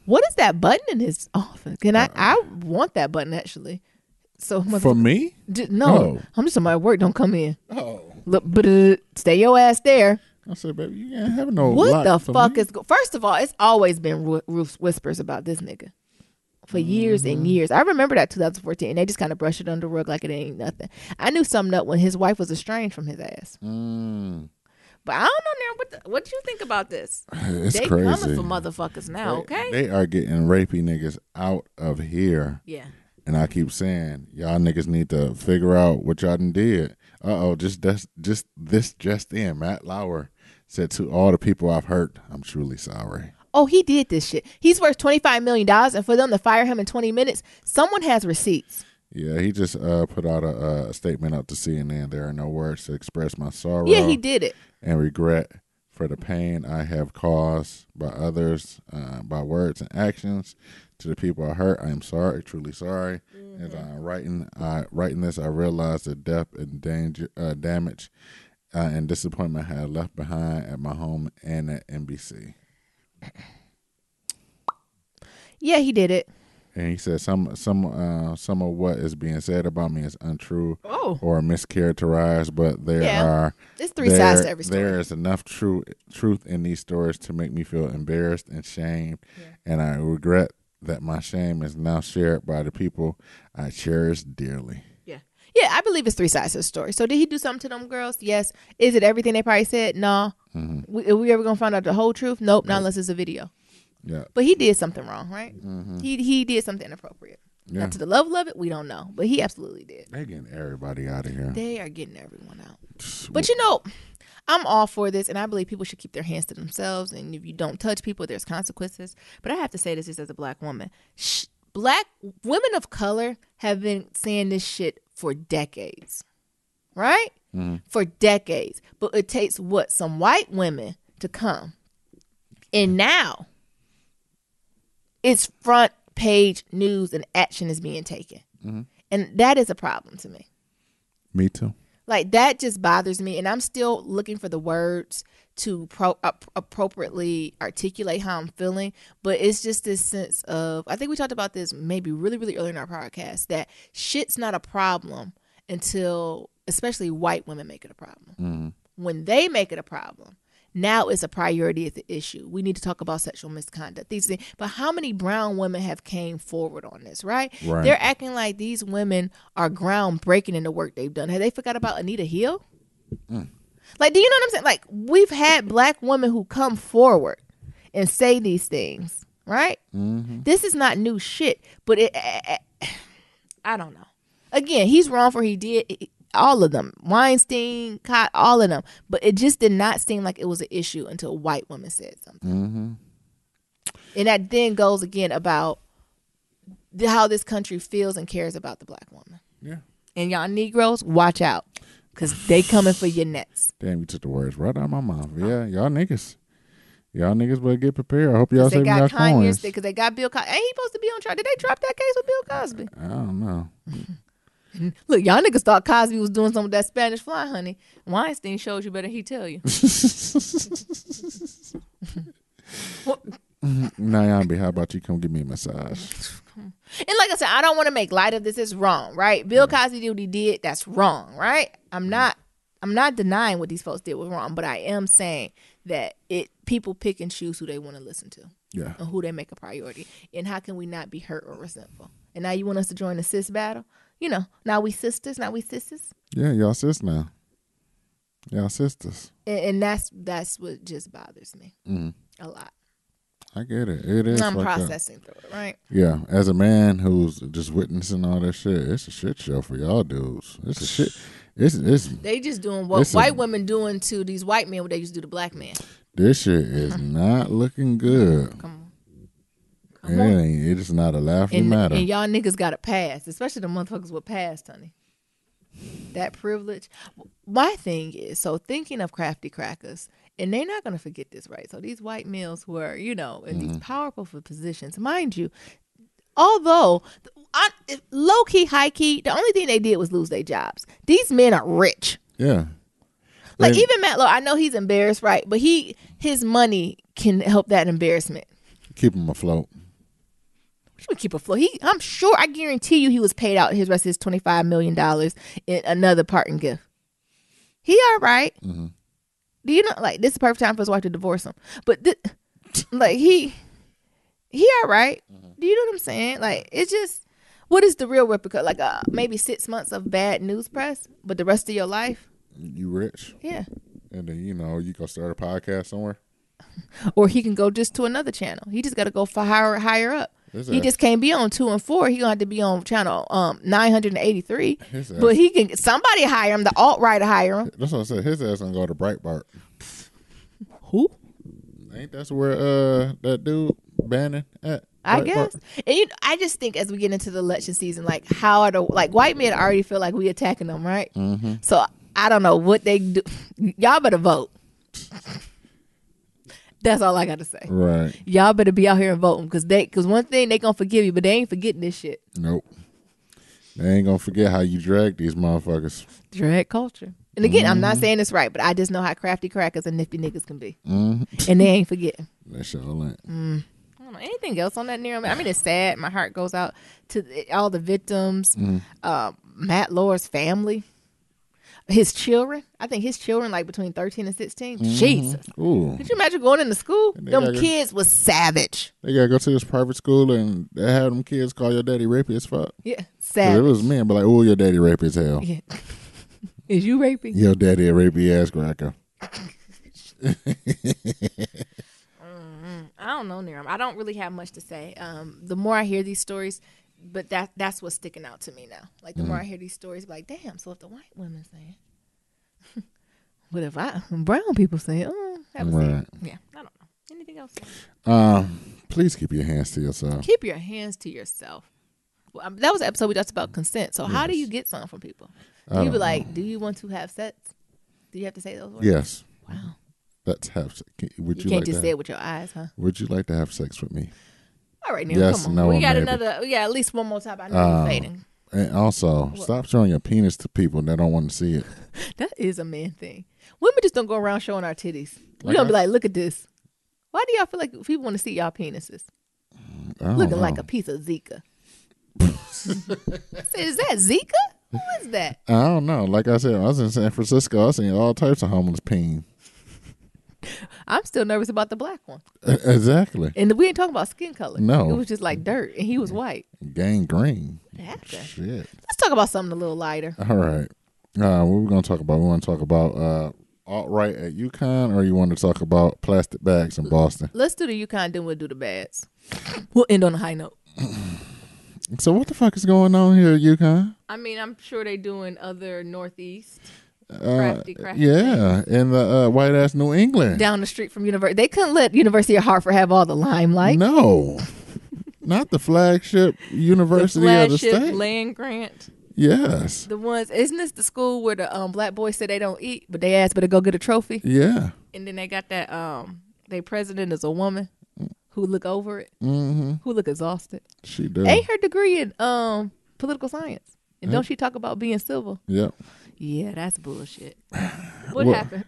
What is that button in his office? I want that button actually. So for me? No, I'm just somebody at work. Don't come in. Oh, look, but stay your ass there. I said, baby, you can't have no. What the fuck is? First of all, it's always been whispers about this nigga for years and years. I remember that 2014, and they just kind of brushed it under the rug like it ain't nothing. I knew something up when his wife was estranged from his ass. But I don't know now. What do you think about this? It's they crazy. Coming for motherfuckers now, okay? They are getting rapey niggas out of here. Yeah. And I keep saying, y'all niggas need to figure out what y'all done did. Just in. Matt Lauer said to all the people I've hurt, I'm truly sorry. Oh, he did this shit. He's worth $25 million, and for them to fire him in 20 minutes, someone has receipts. Yeah, he just put out a statement out to CNN. There are no words to express my sorrow. Yeah, he did it. And regret for the pain I have caused by others, by words and actions. To the people I hurt, I am sorry, truly sorry. Mm-hmm. As I'm writing this, I realized the depth and damage and disappointment I had left behind at my home and at NBC. Yeah, he did it. And he said some of what is being said about me is untrue or mischaracterized, but there's 3 sides to every story. There is enough truth in these stories to make me feel embarrassed and shamed, and I regret that my shame is now shared by the people I cherish dearly. Yeah, I believe it's 3 sides to the story. So did he do something to them girls? Yes. Is it everything they probably said? No. Mm-hmm. Are we ever going to find out the whole truth? Nope, not unless it's a video. Yeah. But he did something wrong, right? Mm-hmm. He did something inappropriate. Yeah. Now, to the level of it, we don't know. But he absolutely did. They're getting everybody out of here. They are getting everyone out. But you know, I'm all for this, and I believe people should keep their hands to themselves. And if you don't touch people, there's consequences. But I have to say this just as a black woman. Black women of color have been saying this shit for decades, right? Mm-hmm. For decades. But it takes some white women to come. And now it's front page news and action is being taken. Mm-hmm. And that is a problem to me. Me too. Like, that just bothers me. And I'm still looking for the words to appropriately articulate how I'm feeling. But it's just this sense of, I think we talked about this maybe really, really early in our podcast, that shit's not a problem until, especially white women make it a problem. Mm-hmm. When they make it a problem, Now it's a priority, it's an issue. We need to talk about sexual misconduct. These things. But how many brown women have came forward on this, right? They're acting like these women are groundbreaking in the work they've done. Have they forgot about Anita Hill? Like, do you know what I'm saying? Like, we've had black women who come forward and say these things, right? This is not new shit. But I don't know. Again, he's wrong for he did. All of them, Weinstein, all of them, but it just did not seem like it was an issue until white women said something. And that then goes again about how this country feels and cares about the black woman. Yeah. And y'all Negroes, watch out, because they coming for your nets. Damn, you took the words right out of my mouth. Yeah, y'all niggas better get prepared. I hope y'all saving y'all coins. Because they got Bill Cosby. Ain't he supposed to be on trial? Did they drop that case with Bill Cosby? I don't know. Look, y'all niggas thought Cosby was doing some of that Spanish fly, honey. Weinstein shows you better he tell you. Nyambi, how about you come give me a massage? And like I said, I don't want to make light of this. It's wrong, right? Bill Cosby did what he did. That's wrong, right? I'm not denying what these folks did was wrong, but I am saying that people pick and choose who they want to listen to. Yeah. And who they make a priority. And how can we not be hurt or resentful? And now you want us to join the cis battle? You know, now we sisters. Yeah, y'all sis now. Y'all sisters. And that's what just bothers me a lot. I get it. It is. I'm processing through it, right? Yeah, as a man who's just witnessing all that shit, it's a shit show for y'all dudes. It's a shit. It's they just doing what white women doing to these white men what they used to do to black men. This shit is not looking good. Come on. It is not a laughing matter. And y'all niggas got a pass, especially the motherfuckers with pass, honey. That privilege. My thing is, so thinking of crafty crackers, and they're not going to forget this, right? So these white males who are, you know, in these powerful positions, mind you, although low key, high key, the only thing they did was lose their jobs. These men are rich. Yeah. Like even Matt Lowe, I know he's embarrassed, right? But his money can help that embarrassment. Keep him afloat. He would keep afloat. I'm sure, I guarantee you, he was paid out his rest of his $25 million in another parting gift. He all right. Do you know? Like, this is the perfect time for his wife to divorce him. But like he all right. Do you know what I'm saying? Like, it's just, what is the real repercussion? Like maybe 6 months of bad news press, but the rest of your life, you rich. Yeah. And then you go start a podcast somewhere. Or he can go just to another channel. He just got to go for higher up. He just can't be on 2 and 4. He gonna have to be on channel 983. But he can. Somebody hire him. The alt-right hire him. That's what I said. His ass gonna go to Breitbart. Who? Ain't that's where that dude Bannon at? I guess. And I just think as we get into the election season, like how are white men already feel like we attacking them, right? So I don't know what they do. Y'all better vote. That's all I got to say. Right. Y'all better be out here and voting because one thing they gonna forgive you, but they ain't forgetting this shit. Nope. They ain't gonna forget how you drag these motherfuckers. Drag culture. And again, I'm not saying it's right, but I just know how crafty crackers and nifty niggas can be. And they ain't forgetting. That shit all ain't. I don't know anything else on that near. I mean, it's sad. My heart goes out to all the victims. Matt Lowe's family. His children, I think his children like between 13 and 16. Jesus. Ooh. Could you imagine going into school? Them kids was savage. They gotta go to this private school and they have them kids call your daddy rapey as fuck. Yeah, savage. If it was men, but like, oh, your daddy rapey as hell. Yeah. Is you rapey? Your daddy a rapey ass cracker. I don't know, Niram. I don't really have much to say. The more I hear these stories, but that's what's sticking out to me now. Like the more I hear these stories, like, damn. So if the white women saying, but if brown people say, have a seat. Yeah, I don't know. Anything else? Please keep your hands to yourself. Keep your hands to yourself. Well, that was the episode we talked about consent. So how do you get something from people? Do you be like, do you want to have sex? Do you have to say those words? Yes. Wow. Let's have sex. You can't just say it with your eyes, huh? Would you like to have sex with me? All right, Neil, yes, come on. No, we got maybe. at least one more time. I know you're fading. And also, stop showing your penis to people that don't want to see it. That is a man thing. Women just don't go around showing our titties. We don't be like, look at this. Why do y'all feel like people want to see y'all penises? Looking like a piece of Zika. Is that Zika? Who is that? I don't know. Like I said, I was in San Francisco. I seen all types of homeless peen. I'm still nervous about the black one. Exactly. And we ain't talking about skin color. No. It was just like dirt, and he was white. Gangrene. Shit. Let's talk about something a little lighter. All right. What we going to talk about? We want to talk about alt-right at UConn, or you want to talk about plastic bags in Boston? Let's do the UConn, then we'll do the bads. We'll end on a high note. So what the fuck is going on here at UConn? I mean, I'm sure they doing other Northeast crafty yeah, in the white ass New England, down the street from University. They couldn't let University of Hartford have all the limelight. No, not the flagship university of the state. Land grant. Yes, the ones. Isn't this the school where the black boys say they don't eat, but they ask better go get a trophy? Yeah, and then they got that their president is a woman who look over it, who look exhausted. She does. Ain't her degree in political science, and don't she talk about being civil? Yep. Yeah, that's bullshit. What happened?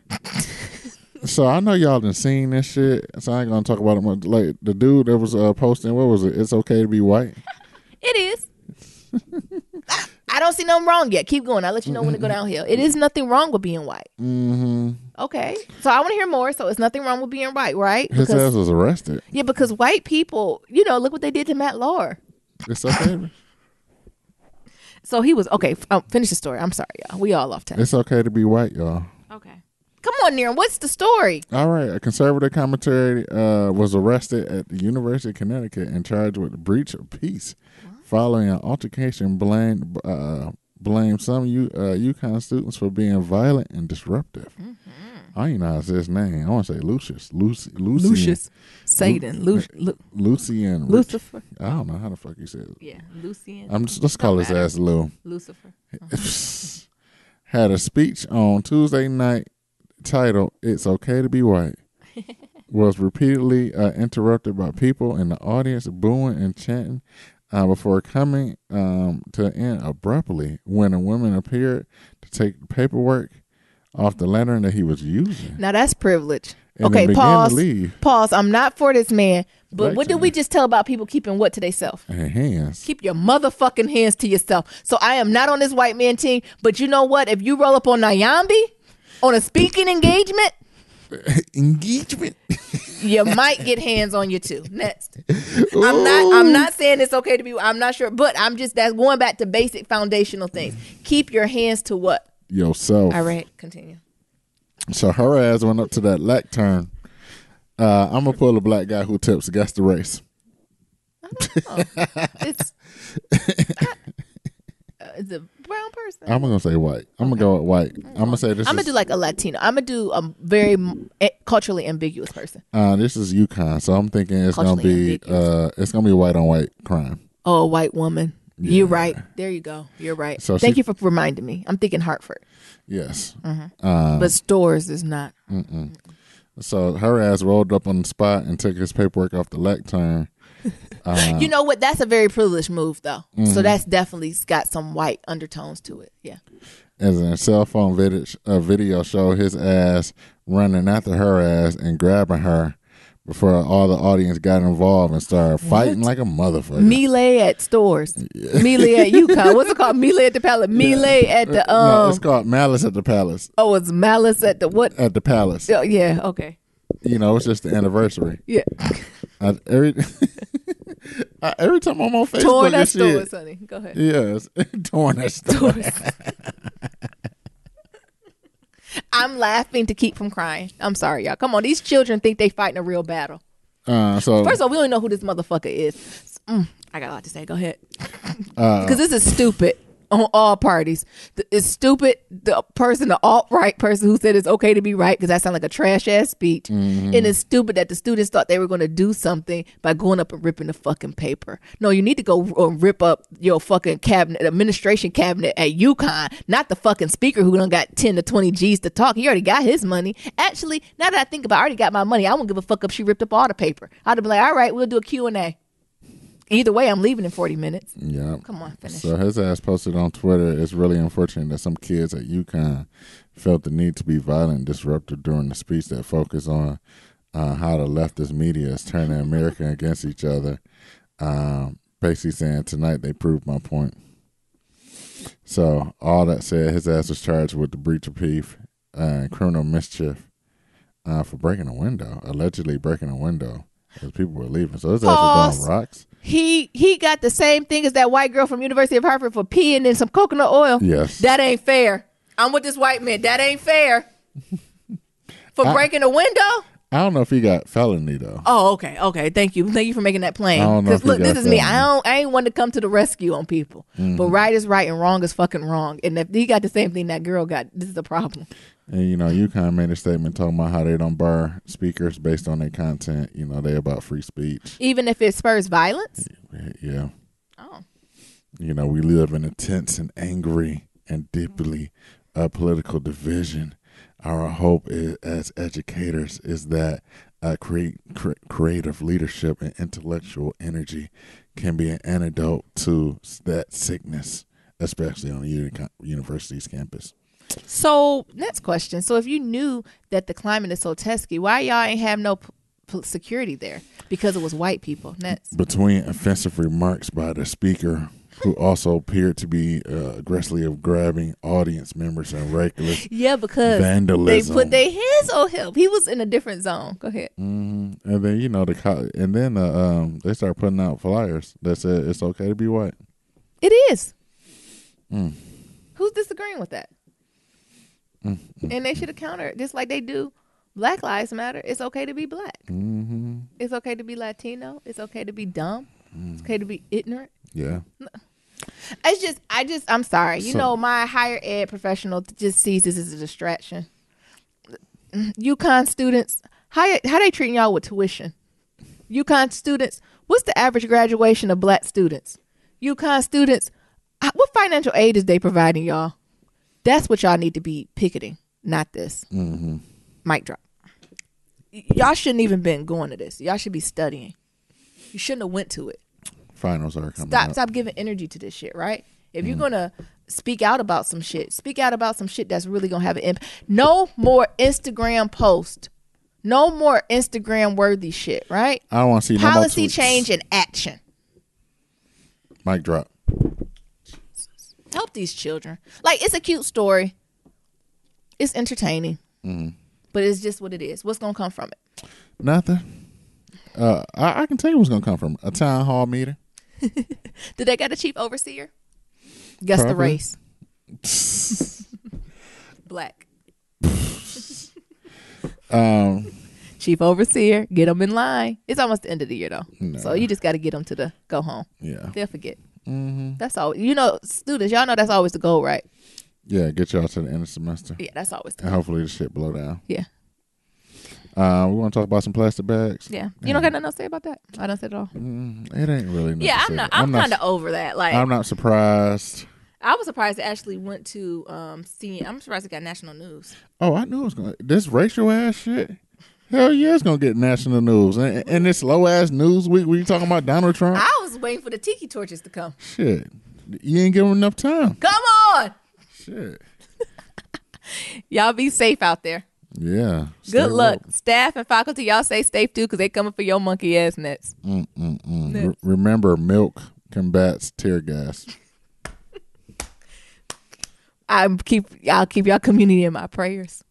So I know y'all done seen this shit, so I ain't gonna talk about it much. Like the dude that was posting, what was it? It's okay to be white. It is. I don't see nothing wrong yet. Keep going. I'll let you know when to go downhill. It is nothing wrong with being white. Mm-hmm. Okay. So I want to hear more. So it's nothing wrong with being white, right? His ass was arrested. Yeah, because white people, look what they did to Matt Lauer. It's okay. So he was, okay, finish the story. I'm sorry, y'all. We all off time. It's okay to be white, y'all. Okay. Come on, Niren. What's the story? All right. A conservative commentary was arrested at the University of Connecticut and charged with breach of peace following an altercation blamed some UConn students for being violent and disruptive. Mm-hmm. I don't even know how to say his name. I want to say Lucius. Lucius. Satan. Lucian. Lucifer. I don't know how the fuck you said it. Yeah, Lucian. Let's call his ass Lou. Lucifer. Had a speech on Tuesday night titled "It's Okay to Be White." Was repeatedly interrupted by people in the audience booing and chanting before coming to an end abruptly when a woman appeared to take paperwork off the lantern that he was using. Now that's privilege. Okay, pause. I'm not for this man, but what did we just tell about people keeping what to themselves? Hands. Keep your motherfucking hands to yourself. So I am not on this white man team, but you know what? If you roll up on Nyambi on a speaking engagement, you might get hands on you too. Next. I'm not saying it's okay to be, I'm not sure, but that's going back to basic foundational things. Keep your hands to what? Yourself. All right, continue. So her ass went up to that lectern. I'm gonna pull a black guy who tips against the race. I don't know. It's a brown person. I'm gonna say white. I'm gonna go with white. I'm gonna say this. I'm gonna do like a Latino. I'm gonna do a very culturally ambiguous person. This is UConn, so I'm thinking it's gonna be white on white crime. Oh, a white woman. Yeah. You're right. There you go. You're right. So Thank you for reminding me. I'm thinking Hartford. Yes. Mm-hmm. But Stores is not. Mm-mm. So her ass rolled up on the spot and took his paperwork off the lectern. You know what? That's a very privileged move, though. Mm-hmm. So that's definitely got some white undertones to it. Yeah. As a cell phone video showed his ass running after her ass and grabbing her before all the audience got involved and started fighting like a motherfucker. Melee at Stores. Yeah. Melee at UConn. What's it called? Melee at the Palace. Melee at the No, it's called Malice at the Palace. Oh, it's Malice at the what? At the Palace. Oh, yeah, okay. It's just the anniversary. Yeah. Every time I'm on Facebook, torn at Stores, honey. Go ahead. Yes, torn at Stores. I'm laughing to keep from crying. I'm sorry, y'all. Come on, these children think they fighting a real battle. So first of all, we don't know who this motherfucker is. I got a lot to say. Go ahead. Because this is stupid on all parties. It's stupid. The alt-right person who said it's okay to be right, because that sounds like a trash-ass speech. Mm-hmm. And it's stupid that the students thought they were going to do something by going up and ripping the fucking paper. No, you need to go rip up your fucking administration cabinet at UConn, not the fucking speaker who done got 10 to 20 G's to talk. He already got his money. Actually, now that I think about it, I already got my money. I won't give a fuck if she ripped up all the paper. I'd be like, all right, we'll do a Q&A. Either way, I'm leaving in 40 minutes. Yeah. Come on, finish. So his ass posted on Twitter, it's really unfortunate that some kids at UConn felt the need to be violent and disruptive during the speech that focused on how the leftist media is turning America against each other. Basically saying, tonight they proved my point. So all that said, his ass was charged with the breach of peace and criminal mischief. for breaking a window, allegedly breaking a window as people were leaving. So his ass Pause. was on rocks. He got the same thing as that white girl from University of Hartford for peeing in some coconut oil. Yes. That ain't fair. I'm with this white man. That ain't fair. For breaking a window? I don't know if he got felony though. Oh, okay. Thank you for making that plain. I don't know if he Look, got this is me. felony. I ain't one to come to the rescue on people. But right is right and wrong is fucking wrong. And if he got the same thing that girl got, this is a problem. And UConn made a statement talking about how they don't bar speakers based on their content. They about free speech. Even if it spurs violence? Yeah. Oh. We live in a tense and angry and deeply political division. Our hope as educators is that creative leadership and intellectual energy can be an antidote to that sickness, especially on the university's campus. So, next question. So, if you knew that the climate is so testy, why y'all ain't have no security there? Because it was white people. Next. Between offensive remarks by the speaker, who also appeared to be aggressively grabbing audience members and reckless because vandalism. They put their hands on him. He was in a different zone. Go ahead. Mm-hmm. And then they start putting out flyers that said it's okay to be white. It is. Who's disagreeing with that? And they should have countered just like they do. Black Lives Matter. It's okay to be black. Mm-hmm. It's okay to be Latino. It's okay to be dumb. It's okay to be ignorant. Yeah. I'm sorry. My higher ed professional just sees this as a distraction. UConn students, how they treating y'all with tuition? UConn students, what's the average graduation of black students? UConn students, what financial aid is they providing y'all? That's what y'all need to be picketing, not this. Mm-hmm. Mic drop. Y'all shouldn't even been going to this. Y'all should be studying. You shouldn't have went to it. Finals are coming up. Stop giving energy to this shit, right? If you're going to speak out about some shit that's really going to have an impact. No more Instagram post. No more Instagram worthy shit, right? I don't want to see policy no more change and action. Mic drop. Help these children. Like, it's a cute story. It's entertaining. But it's just what it is. What's going to come from it? Nothing. I can tell you what's going to come from it. A town hall meeting. Do they got a chief overseer? Guess the race. Black. Chief overseer, get them in line. It's almost the end of the year though, so you just got to get them to the go home. Yeah, they'll forget. Mm-hmm. That's all. Students, y'all know that's always the goal, right? Yeah, get y'all to the end of the semester. Yeah, that's always the goal. goal. And hopefully the shit blow down. Yeah. We want to talk about some plastic bags. Yeah, you don't got nothing else to say about that. I don't say it at all. It ain't really. Yeah, I'm kind of over that. Like, I'm not surprised. I was surprised it actually went to CNN. I'm surprised it got national news. Oh, I knew it was going. This racial ass shit. Hell yeah, it's gonna get national news. And this low ass news week where you talking about Donald Trump. I was waiting for the tiki torches to come. Shit, you ain't giving enough time. Come on. Shit. Y'all be safe out there. Yeah. Good luck. Staff and faculty, y'all stay safe too, because they coming for your monkey ass nets. Remember, milk combats tear gas. I'll keep y'all community in my prayers.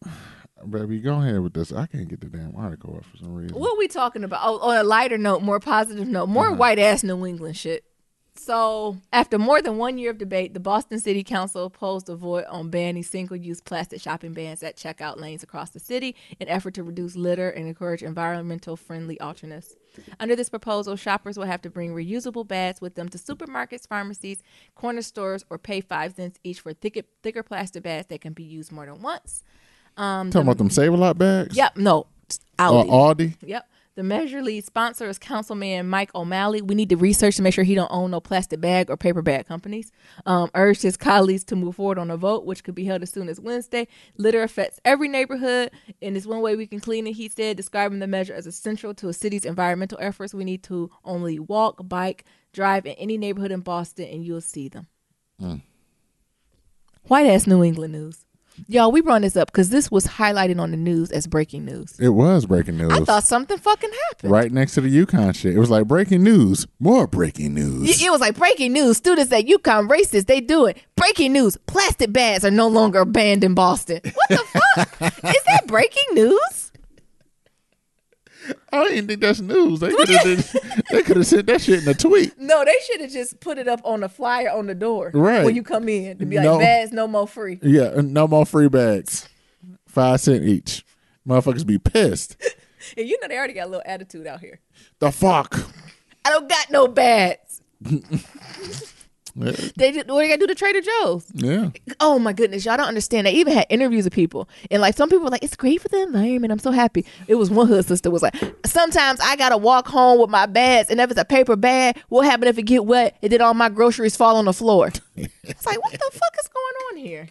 Baby, go ahead with this. I can't get the damn article up for some reason. What are we talking about? Oh, on a lighter note, more positive note, more white ass New England shit. So, after more than 1 year of debate, the Boston City Council opposed a vote on banning single-use plastic shopping bans at checkout lanes across the city in an effort to reduce litter and encourage environmental-friendly alternatives. Under this proposal, shoppers will have to bring reusable bags with them to supermarkets, pharmacies, corner stores, or pay 5 cents each for thicker plastic bags that can be used more than once. Talking about them Save-A-Lot bags? Yep, no. Aldi? Yep. The Measure lead sponsor is Councilman Mike O'Malley. We need to research to make sure he don't own no plastic bag or paper bag companies. Urged his colleagues to move forward on a vote, which could be held as soon as Wednesday. Litter affects every neighborhood, and it's one way we can clean it, he said, describing the measure as essential to a city's environmental efforts. We need to only walk, bike, drive in any neighborhood in Boston, and you'll see them. White-ass New England news. Y'all, we brought this up because this was highlighted on the news as breaking news. It was breaking news. I thought something fucking happened. Right next to the UConn shit. It was like breaking news. More breaking news. It was like breaking news. Students at UConn racist. They do it. Breaking news. Plastic bags are no longer banned in Boston. What the fuck? Is that breaking news? I didn't think that's news. They could have sent that shit in a tweet. No, they should have just put it up on a flyer on the door. Right. When you come in. To be like, bags no more free. Yeah, no more free bags. 5 cents each. Motherfuckers be pissed. And you know they already got a little attitude out here. The fuck? I don't got no bags. Yeah. They gotta do the Trader Joe's. Yeah. Oh my goodness, y'all don't understand. They even had interviews of people, and like some people were like, "It's great for the environment. I'm so happy." It was one hood sister was like, "Sometimes I gotta walk home with my bags, and if it's a paper bag, what happen if it get wet and then all my groceries fall on the floor?" It's like, what the fuck is going on here?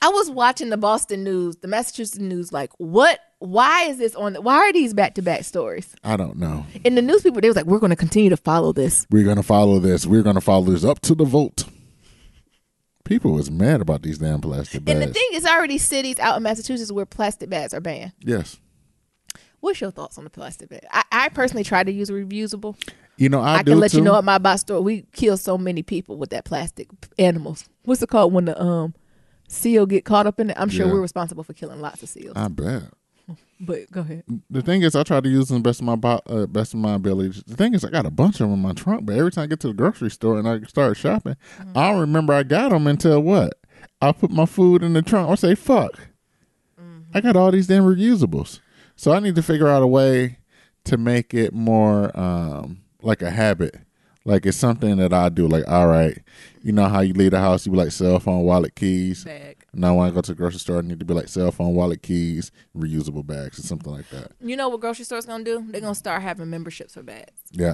I was watching the Boston news, the Massachusetts news, like, what? Why is this on? Why are these back-to-back stories? I don't know. And the news people, they was like, we're going to continue to follow this. We're going to follow this. We're going to follow this up to the vote. People was mad about these damn plastic bags. And the thing is, already cities out in Massachusetts where plastic bags are banned. Yes. What's your thoughts on the plastic bag? I personally try to use a reusable. You know, I can let too. you know at my box store, we kill so many people with that plastic animals. What's it called when the seal get caught up in it? I'm sure we're responsible for killing lots of seals. I bet. But go ahead. The thing is, I try to use them best of my ability. The thing is, I got a bunch of them in my trunk, but every time I get to the grocery store and I start shopping, I don't remember I got them until what? I put my food in the trunk. I say, fuck. I got all these damn reusables. So I need to figure out a way to make it more like a habit. Like it's something that I do. Like, all right, you know how you leave the house, you be like cell phone, wallet, keys. Bag. Now when I go to the grocery store, I need to be like cell phone, wallet, keys, reusable bags, or something like that. You know what grocery stores gonna do? They're gonna start having memberships for bags. Yeah.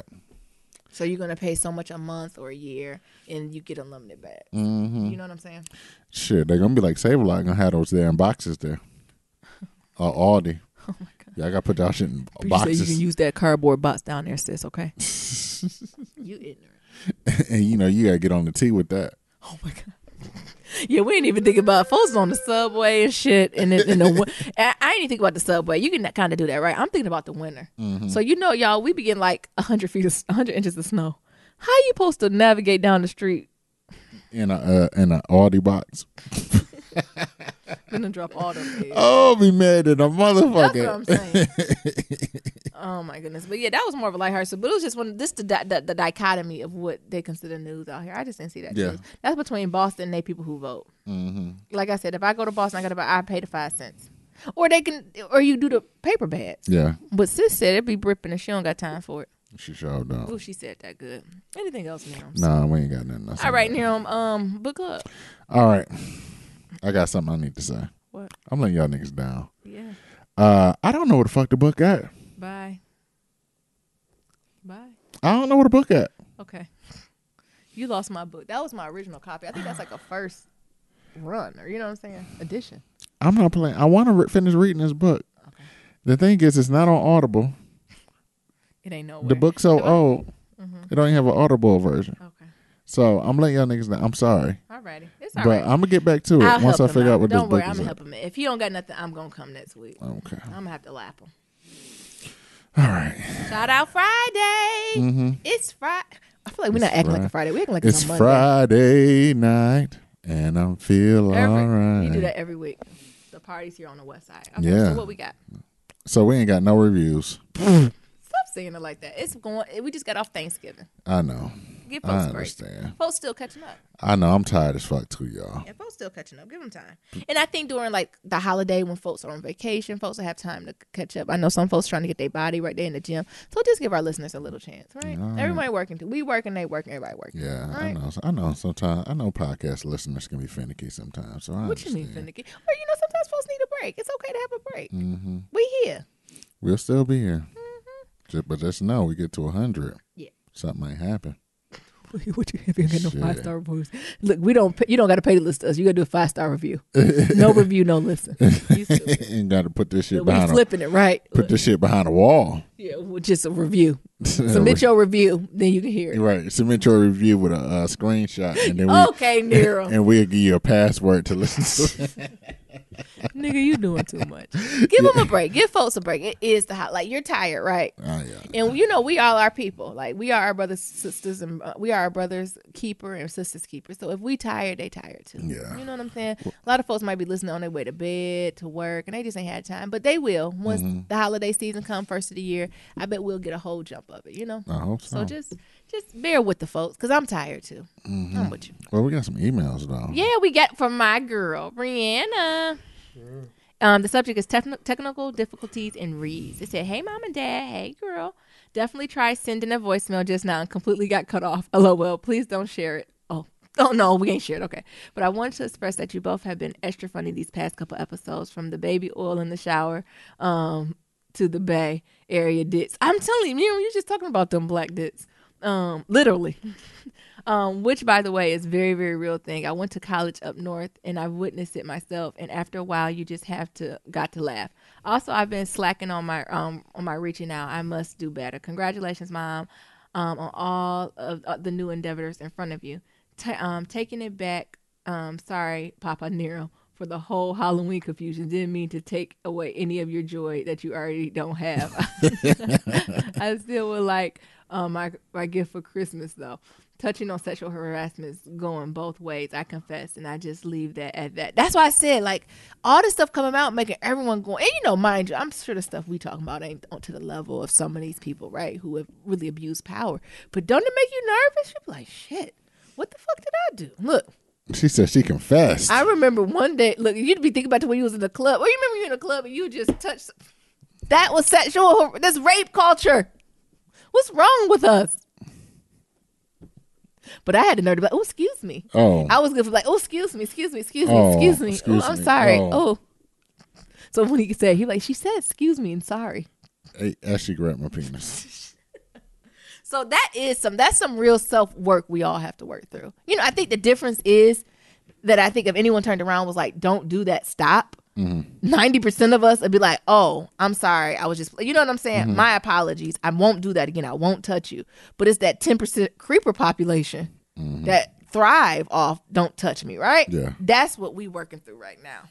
So you're gonna pay so much a month or a year, and you get unlimited bags. Mm-hmm. You know what I'm saying? Shit, they're gonna be like Save-A-Lot gonna have those damn boxes there. Or Aldi. Oh my god. Yeah, I gotta put that shit in You boxes. say you can use that cardboard box down there, sis. Okay. You ignorant. And you know you gotta get on the T with that. Oh my god. Yeah, we ain't even think about folks on the subway and shit. And I ain't even think about the subway. You can kind of do that, right? I'm thinking about the winter. Mm-hmm. So you know, y'all, we begin like 100 inches of snow. How you supposed to navigate down the street In a Aldi box. Gonna drop all them eggs. Oh, be mad at a motherfucker. That's what I'm saying. Oh my goodness. But yeah, that was more of a lighthearted. But it was just the dichotomy of what they consider news out here. I just didn't see that. Yeah. News. That's between Boston and they people who vote. Mm-hmm. Like I said, if I go to Boston, I pay the 5 cents. Or you do the paper bags. Yeah. But sis said it'd be ripping and she don't got time for it. She sure don't. Oh, she said that good. Anything else, Nerum? Nah, we ain't got nothing else. All right, Nerum, book club. All right. I got something I need to say. What? I'm letting y'all niggas down. Yeah. I don't know where the fuck the book at. Bye. I don't know where the book at. Okay. You lost my book. That was my original copy. I think that's like a first run, or you know what I'm saying? Edition. I'm not playing. I want to finish reading this book. Okay. The thing is, it's not on Audible. It ain't nowhere. The book's so old, it don't even have an Audible version. Okay. So I'm letting y'all niggas know. I'm sorry. Alrighty. It's But alright. I'm going to get back to it I'll once I help him figure out what Don't this worry, book I'm is. gonna help him. If he don't got nothing, I'm gonna come next week. Okay. I'm gonna have to lap him. All right. Shout out Friday. Mm-hmm. It's Friday. I feel like we're not acting like a Friday. We're acting like It's a Monday. Friday night, and I'm feeling all right. You do that every week. The party's here on the west side. Okay, Yeah. So what we got? So we ain't got no reviews. Stop saying it like that. It's going. We just got off Thanksgiving. I know. Give I folks a break. understand. Folks still catching up. I know. I'm tired as fuck too, y'all. Yeah, folks still catching up. Give them time. And I think during like the holiday when folks are on vacation, folks will have time to catch up. I know some folks trying to get their body right there in the gym. So just give our listeners a little chance, right? Everybody working too. We working, they working, everybody working. Yeah, right? I know. Sometimes I know podcast listeners can be finicky sometimes. So What you mean finicky? Or sometimes folks need a break. It's okay to have a break. Mm-hmm. We here. We'll still be here. But just know we get to 100. Yeah. Something might happen. What you have? You got no Shit. 5-star reviews. Look, you don't got to pay to listen to us. You got to do a 5-star review. No review, no listen. You stupid. And got to put this shit We behind. flipping it right. Put this shit behind a wall. Yeah, well, just a review. Submit your review, then you can hear it. Right. Submit your review with a screenshot, and then Okay, Nero. and we'll give you a password to listen to. Nigga, you doing too much. Give them a break. Give folks a break. It is the hot. Like, you're tired, right? Yeah. And you know, we all are people. Like, we are our brothers, sisters, and we are our brothers' keeper and sisters' keeper. So if we tired, they tired too. Yeah. You know what I'm saying? A lot of folks might be listening on their way to bed, to work, and they just ain't had time. But they will. Once the holiday season come, first of the year, I bet we'll get a whole jump of it, you know? I hope so. So just bear with the folks, because I'm tired too. I'm with you. Well, we got some emails though. Yeah, we got from my girl, Brianna. The subject is technical difficulties in reads. It said, "Hey, mom and dad. Hey, girl. Definitely try sending a voicemail just now and completely got cut off. LOL. Please don't share it." Oh no, we ain't shared. Okay. But I wanted to express that you both have been extra funny these past couple episodes, from the baby oil in the shower to the Bay Area dits. I'm telling you, you're just talking about them black dits. Literally. Which, by the way, is very, very real thing. I went to college up north and I've witnessed it myself. And after a while, you just got to laugh. Also, I've been slacking on my reaching out. I must do better. Congratulations, Mom, on all of the new endeavors in front of you. Taking it back. Sorry, Papa Nero, for the whole Halloween confusion. Didn't mean to take away any of your joy that you already don't have. I still would like my gift for Christmas, though. Touching on sexual harassment is going both ways, I confess, and I just leave that at that. That's why I said, like, all this stuff coming out, making everyone go, and you know, mind you, I'm sure the stuff we talking about ain't to the level of some of these people, right, who have really abused power. But don't it make you nervous? You're like, shit, what the fuck did I do? Look. She said she confessed. I remember one day, look, you'd be thinking about when you was in the club. Well, you remember you in the club and you just touched. That was that's rape culture. What's wrong with us? But I had the nerve to be like, oh, excuse me. Oh. I was good for like, oh, excuse me. Excuse I'm me. sorry. Oh. So when he said, she said, excuse me and sorry. Hey, as she grabbed my penis. So that's some real self-work we all have to work through. You know, I think the difference is that I think if anyone turned around and was like, don't do that, stop. 90% of us would be like, oh, I'm sorry. I was just, you know what I'm saying? My apologies. I won't do that again. I won't touch you. But it's that 10% creeper population that thrive off don't touch me, right? Yeah. That's what we working through right now.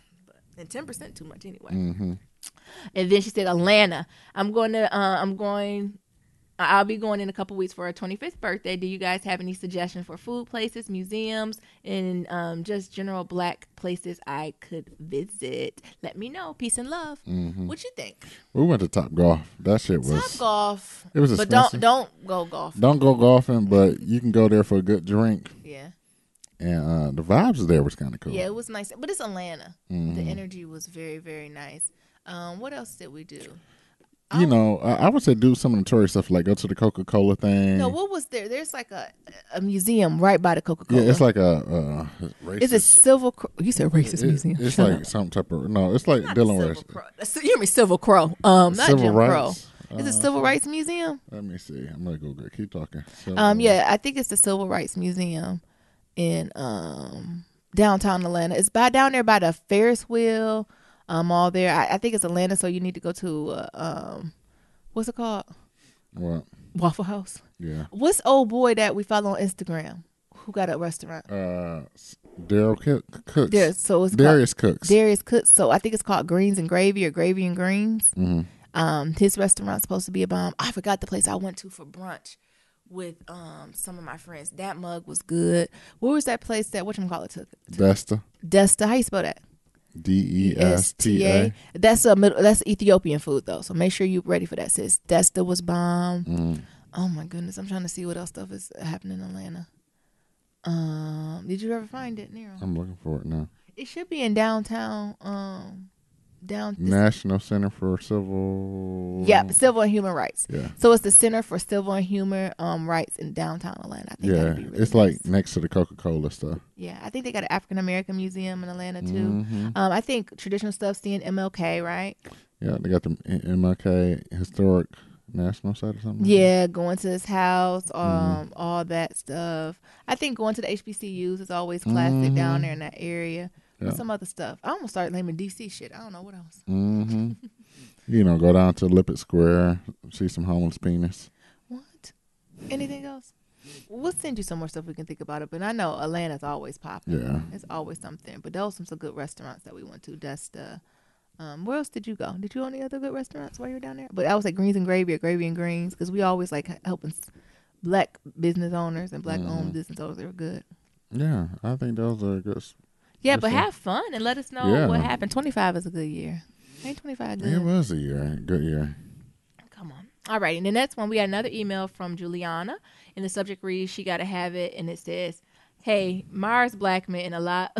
And 10% too much anyway. And then she said, Atlanta, I'll be going in a couple weeks for her 25th birthday. Do you guys have any suggestions for food places, museums, and just general black places I could visit? Let me know. Peace and love. What you think? We went to Top Golf. That shit was Top Golf. It was expensive. But don't go golfing. Don't go golfing, but you can go there for a good drink. Yeah. And the vibes there was kind of cool. Yeah, it was nice. But it's Atlanta. The energy was very, very nice. What else did we do? You know, I would say do some of the tourist stuff, like go to the Coca-Cola thing. No, what was there? There's like a museum right by the Coca-Cola. Yeah, it's like a racist. Is it Silver Crow? You said racist museum. It's like some type of, no, it's like dealing with. You hear me, Civil Crow. Not Civil Jim rights. Crow. Is it Civil Rights Museum? Let me see. I'm going to Google it. Keep talking. Yeah, I think it's the Civil Rights Museum in downtown Atlanta. It's down there by the Ferris wheel. All there. I think it's Atlanta, so you need to go to what's it called? What? Waffle House. Yeah. What's old boy that we follow on Instagram who got a restaurant? Daryl Cooks. Yeah, so it's Darius Cooks. Darius Cooks. So I think it's called Greens and Gravy or Gravy and Greens. His restaurant's supposed to be a bomb. I forgot the place I went to for brunch with some of my friends. That mug was good. Where was that place that whatchamacallit took? Desta. How you spell that? Desta. That's Ethiopian food though, so make sure you're ready for that, sis. Desta was bomb. Oh my goodness, I'm trying to see what else stuff is happening in Atlanta. Did you ever find it, Nero? I'm looking for it now. It should be in downtown. National Center for Civil. Yeah, Civil and Human Rights. Yeah. So it's the Center for Civil and Human Rights in downtown Atlanta. I think that'd be really it's nice. Like next to the Coca-Cola stuff. Yeah, I think they got an African American museum in Atlanta too. I think traditional stuff, seeing MLK, right? Yeah, they got the MLK Historic National Site or something. Yeah, going to his house, all that stuff. I think going to the HBCUs is always classic down there in that area. Yeah. Some other stuff. I almost started naming DC shit. I don't know what else. You know, go down to Lippert Square, see some homeless penis. What? Anything else? We'll send you some more stuff we can think about it. But I know Atlanta's always popping. Yeah. It's always something. But those are some good restaurants that we went to. Desta. Where else did you go? Did you go any other good restaurants while you were down there? But I was like Greens and Gravy or Gravy and Greens because we always like helping black business owners and black owned business owners. They were good. Yeah, I think those are good. Yeah, but have fun and let us know what happened. 25 is a good year. Ain't 25 good? It was a good year. Come on. All right, and the next one, we got another email from Juliana, and the subject reads, "She gotta have it," and it says, "Hey, Mars Blackman in a lot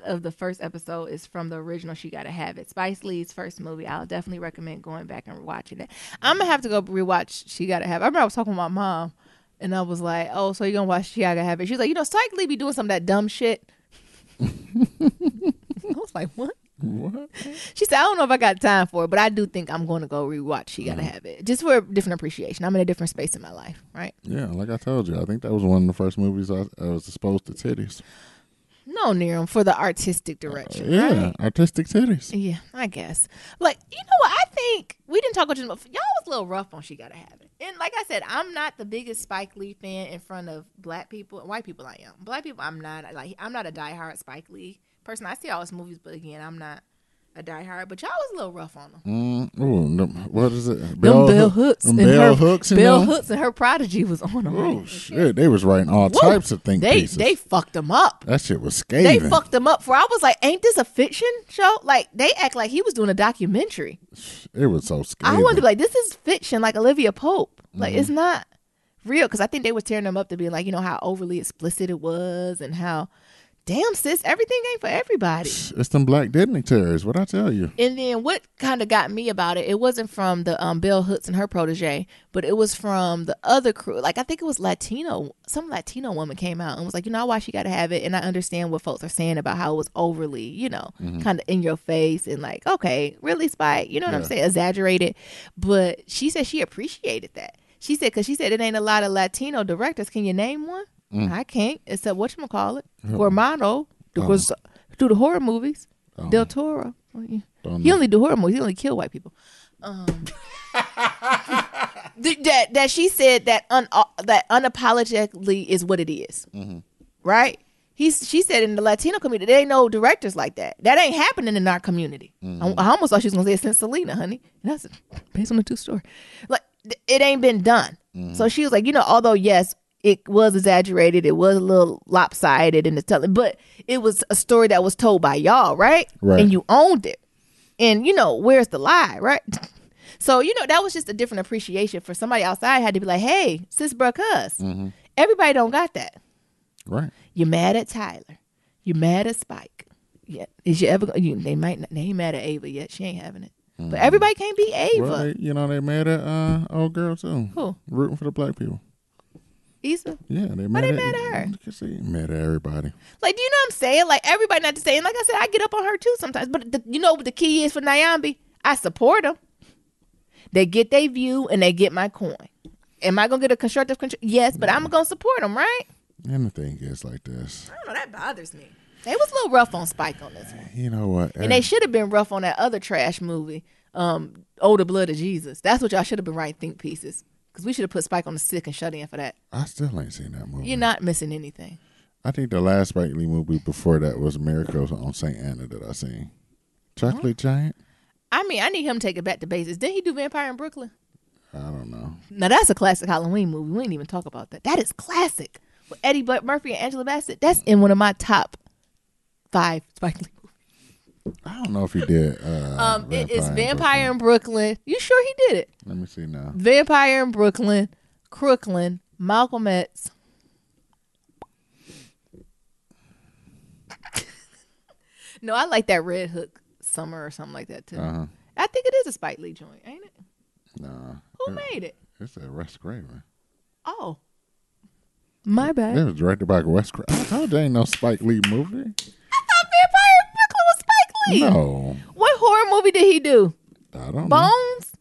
of the first episode is from the original She Gotta Have It. Spice Lee's first movie. I'll definitely recommend going back and watching it. I'm gonna have to go rewatch She Gotta Have It. I remember I was talking with my mom, and I was like, "Oh, so you're gonna watch She Gotta Have It?" She was like, Spike Lee be doing some of that dumb shit. I was like, what? What? She said, "I don't know if I got time for it, but I do think I'm going to go rewatch She Gotta Have It just for a different appreciation. I'm in a different space in my life, right?" Yeah, like I told you, I think that was one of the first movies I was exposed to titties. No, Niram, for the artistic direction. Right? Artistic titties. Yeah, I guess. Like, you know what? I think we didn't talk about this, but y'all was a little rough on She Gotta Have It. And like I said, I'm not the biggest Spike Lee fan in front of black people. White people, I am. Black people, I'm not. Like, I'm not a diehard Spike Lee person. I see all his movies, but again, I'm not a diehard. But y'all was a little rough on him. What is it? Bell Hooks. Bell Hooks. Bell Hooks and her prodigy was on them. Oh shit! They was writing all types of pieces. They fucked them up. That shit was scathing. They fucked him up. For I was like, ain't this a fiction show? Like, they act like he was doing a documentary. It was so scathing. I wanted to be like, this is fiction, like Olivia Pope. Like, it's not real. Because I think they were tearing them up to be like, you know, how overly explicit it was and how, damn, sis, everything ain't for everybody. It's them black dignitaries. What I tell you. And then what kind of got me about it, it wasn't from the Bell Hooks and her protege, but it was from the other crew. Like, I think it was some Latino woman came out and was like, you know, why She Gotta Have It. And I understand what folks are saying about how it was overly, you know, kind of in your face and like, okay, really, Spike? You know what I'm saying? Exaggerated. But she said she appreciated that. She said, because she said it ain't a lot of Latino directors. Can you name one? I can't, except whatchamacallit, Guillermo, because do the horror movies. Del Toro. He only do horror movies. He only kill white people. That she said that that unapologetically is what it is. Right? She said in the Latino community, there ain't no directors like that. That ain't happening in our community. I almost thought she was going to say it since Selena, honey. And that's based on a true story. Like, it ain't been done. So she was like, you know, although, yes, it was exaggerated, it was a little lopsided in the telling, but it was a story that was told by y'all, right? And you owned it. And, you know, where's the lie, right? So, you know, that was just a different appreciation for somebody outside had to be like, hey, sis, bruh, cuz. Everybody don't got that. Right. You're mad at Tyler. You're mad at Spike. Yeah. Is you ever, they ain't mad at Ava yet. She ain't having it. But everybody can't be Ava. Well, they mad at old girl too. Who? Rooting for the black people. Issa? Yeah, they mad at her. Because they mad at everybody. Like, do you know what I'm saying? Like, everybody not to say. And like I said, I get up on her too sometimes. But you know what the key is for Nyambi? I support them. They get their view and they get my coin. Am I going to get a constructive control? Yes, but I'm going to support them, right? And the thing is like this. I don't know. That bothers me. They was a little rough on Spike on this one. You know what? And they should have been rough on that other trash movie, Oh, the Blood of Jesus. That's what y'all should have been writing think pieces. Because we should have put Spike on the sick and shut in for that. I still ain't seen that movie. You're not missing anything. I think the last Spike Lee movie before that was Miracles on St. Anna that I seen. Chocolate Giant? I mean, I need him to take it back to basics. Didn't he do Vampire in Brooklyn? I don't know. Now, that's a classic Halloween movie. We didn't even talk about that. That is classic. With Eddie Murphy and Angela Bassett. That's in one of my top 5 Spike Lee movies. I don't know if he did. It is Vampire in Brooklyn. You sure he did it? Let me see now. Vampire in Brooklyn, Crooklyn, Malcolm X. No, I like that Red Hook Summer or something like that too. I think it is a Spike Lee joint, ain't it? Nah. Who made it? It's a Wes Craven. Oh. My bad. It was directed by Wes Craven. I told you ain't no Spike Lee movie. I thought Vampire in Brooklyn was Spike Lee. No. What horror movie did he do? I don't know. Bones?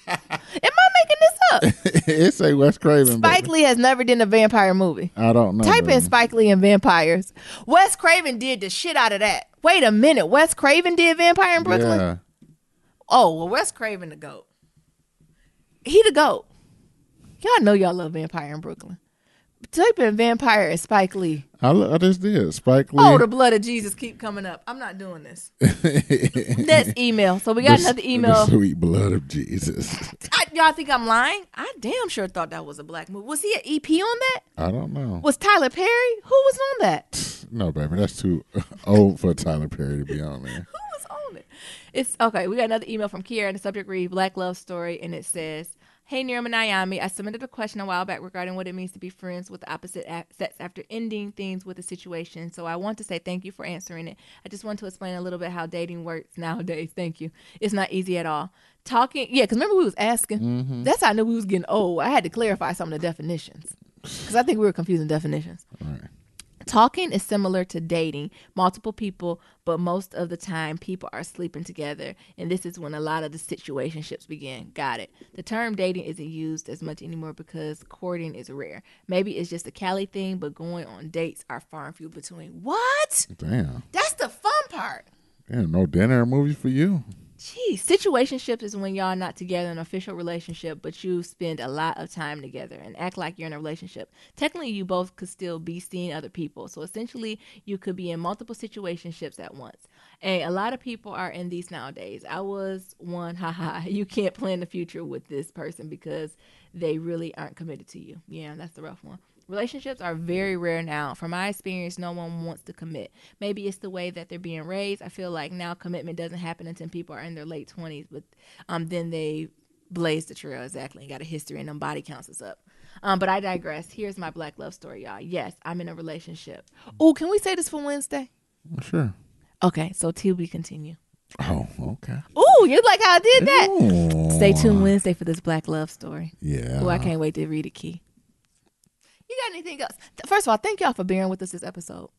Am I making this up? It's a Wes Craven. Spike Lee has never done a vampire movie. I don't know. Type in Spike Lee and vampires. Wes Craven did the shit out of that. Wait a minute. Wes Craven did Vampire in Brooklyn? Yeah. Oh, well, Wes Craven the GOAT. He the GOAT. Y'all know y'all love Vampire in Brooklyn. Type in vampire and Spike Lee. I just did. Spike Lee. Oh, the blood of Jesus keep coming up. I'm not doing this. Next email. So we got another email. The sweet blood of Jesus. Y'all think I'm lying? I damn sure thought that was a black movie. Was he an EP on that? I don't know. Was Tyler Perry? Who was on that? No, baby. That's too old for Tyler Perry to be on there. Who was on it? It's okay. We got another email from Kiera, and the subject reads Black Love Story, and it says, "Hey, Niram and Ayami, I submitted a question a while back regarding what it means to be friends with the opposite sex after ending things with a situation. So I want to say thank you for answering it. I just want to explain a little bit how dating works nowadays. Thank you. It's not easy at all. Talking, yeah, because remember we was asking. Mm-hmm. That's how I knew we was getting old. I had to clarify some of the definitions because I think we were confusing definitions. All right. Talking is similar to dating, multiple people, but most of the time people are sleeping together, and this is when a lot of the situationships begin. Got it. The term dating isn't used as much anymore because courting is rare. Maybe it's just a Cali thing, but going on dates are far and few between. What? Damn. That's the fun part. Damn, no dinner or movie for you. Geez, situationships is when y'all not together in an official relationship, but you spend a lot of time together and act like you're in a relationship. Technically, you both could still be seeing other people. So essentially, you could be in multiple situationships at once. And a lot of people are in these nowadays. I was one, haha. You can't plan the future with this person because they really aren't committed to you. Yeah, that's the rough one. Relationships are very rare now. From my experience, no one wants to commit. Maybe it's the way that they're being raised. I feel like now commitment doesn't happen until people are in their late 20s, but then they blaze the trail exactly and got a history and them body counts us up. But I digress. Here's my black love story, y'all. Yes, I'm in a relationship. Oh, can we say this for Wednesday? Sure. Okay, so till we continue. Oh, okay. Oh, you like how I did that? Ooh. Stay tuned Wednesday for this black love story. Yeah. Oh, I can't wait to read it, Key. You got anything else? First of all, thank y'all for bearing with us this episode.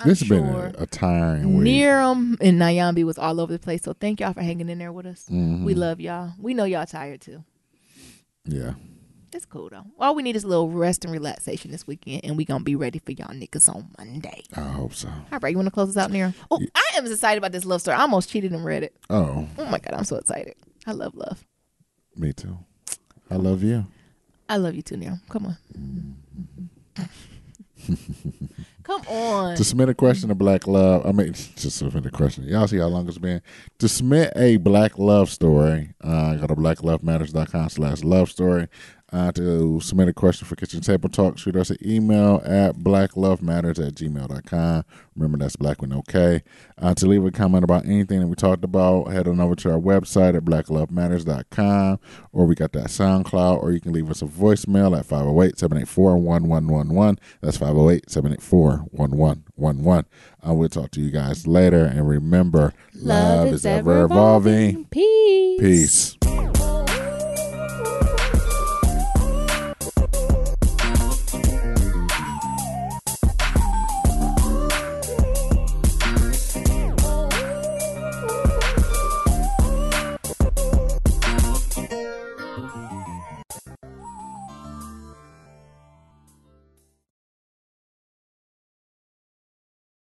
This has been a tiring week. Niram and Nyambi was all over the place, so thank y'all for hanging in there with us. Mm-hmm. We love y'all. We know y'all tired too. Yeah. It's cool though. All we need is a little rest and relaxation this weekend, and we gonna be ready for y'all niggas on Monday. I hope so. All right, you want to close us out, Niram? Oh, yeah. I am excited about this love story. I almost cheated and read it. Oh my God, I'm so excited. I love love. Me too. I love you. I love you too, Niram. Come on. Come on. To submit a question to Black Love, to submit a question. Y'all see how long it's been? To submit a Black Love story, go to blacklovematters.com/love story. To submit a question for Kitchen Table Talk, shoot us an email at blacklovematters@gmail.com. Remember, that's black with no K. To leave a comment about anything that we talked about, head on over to our website at blacklovematters.com, or we got that SoundCloud, or you can leave us a voicemail at 508-784-1111. That's 508-784-1111. We'll talk to you guys later, and remember, love is ever evolving. Peace. Peace.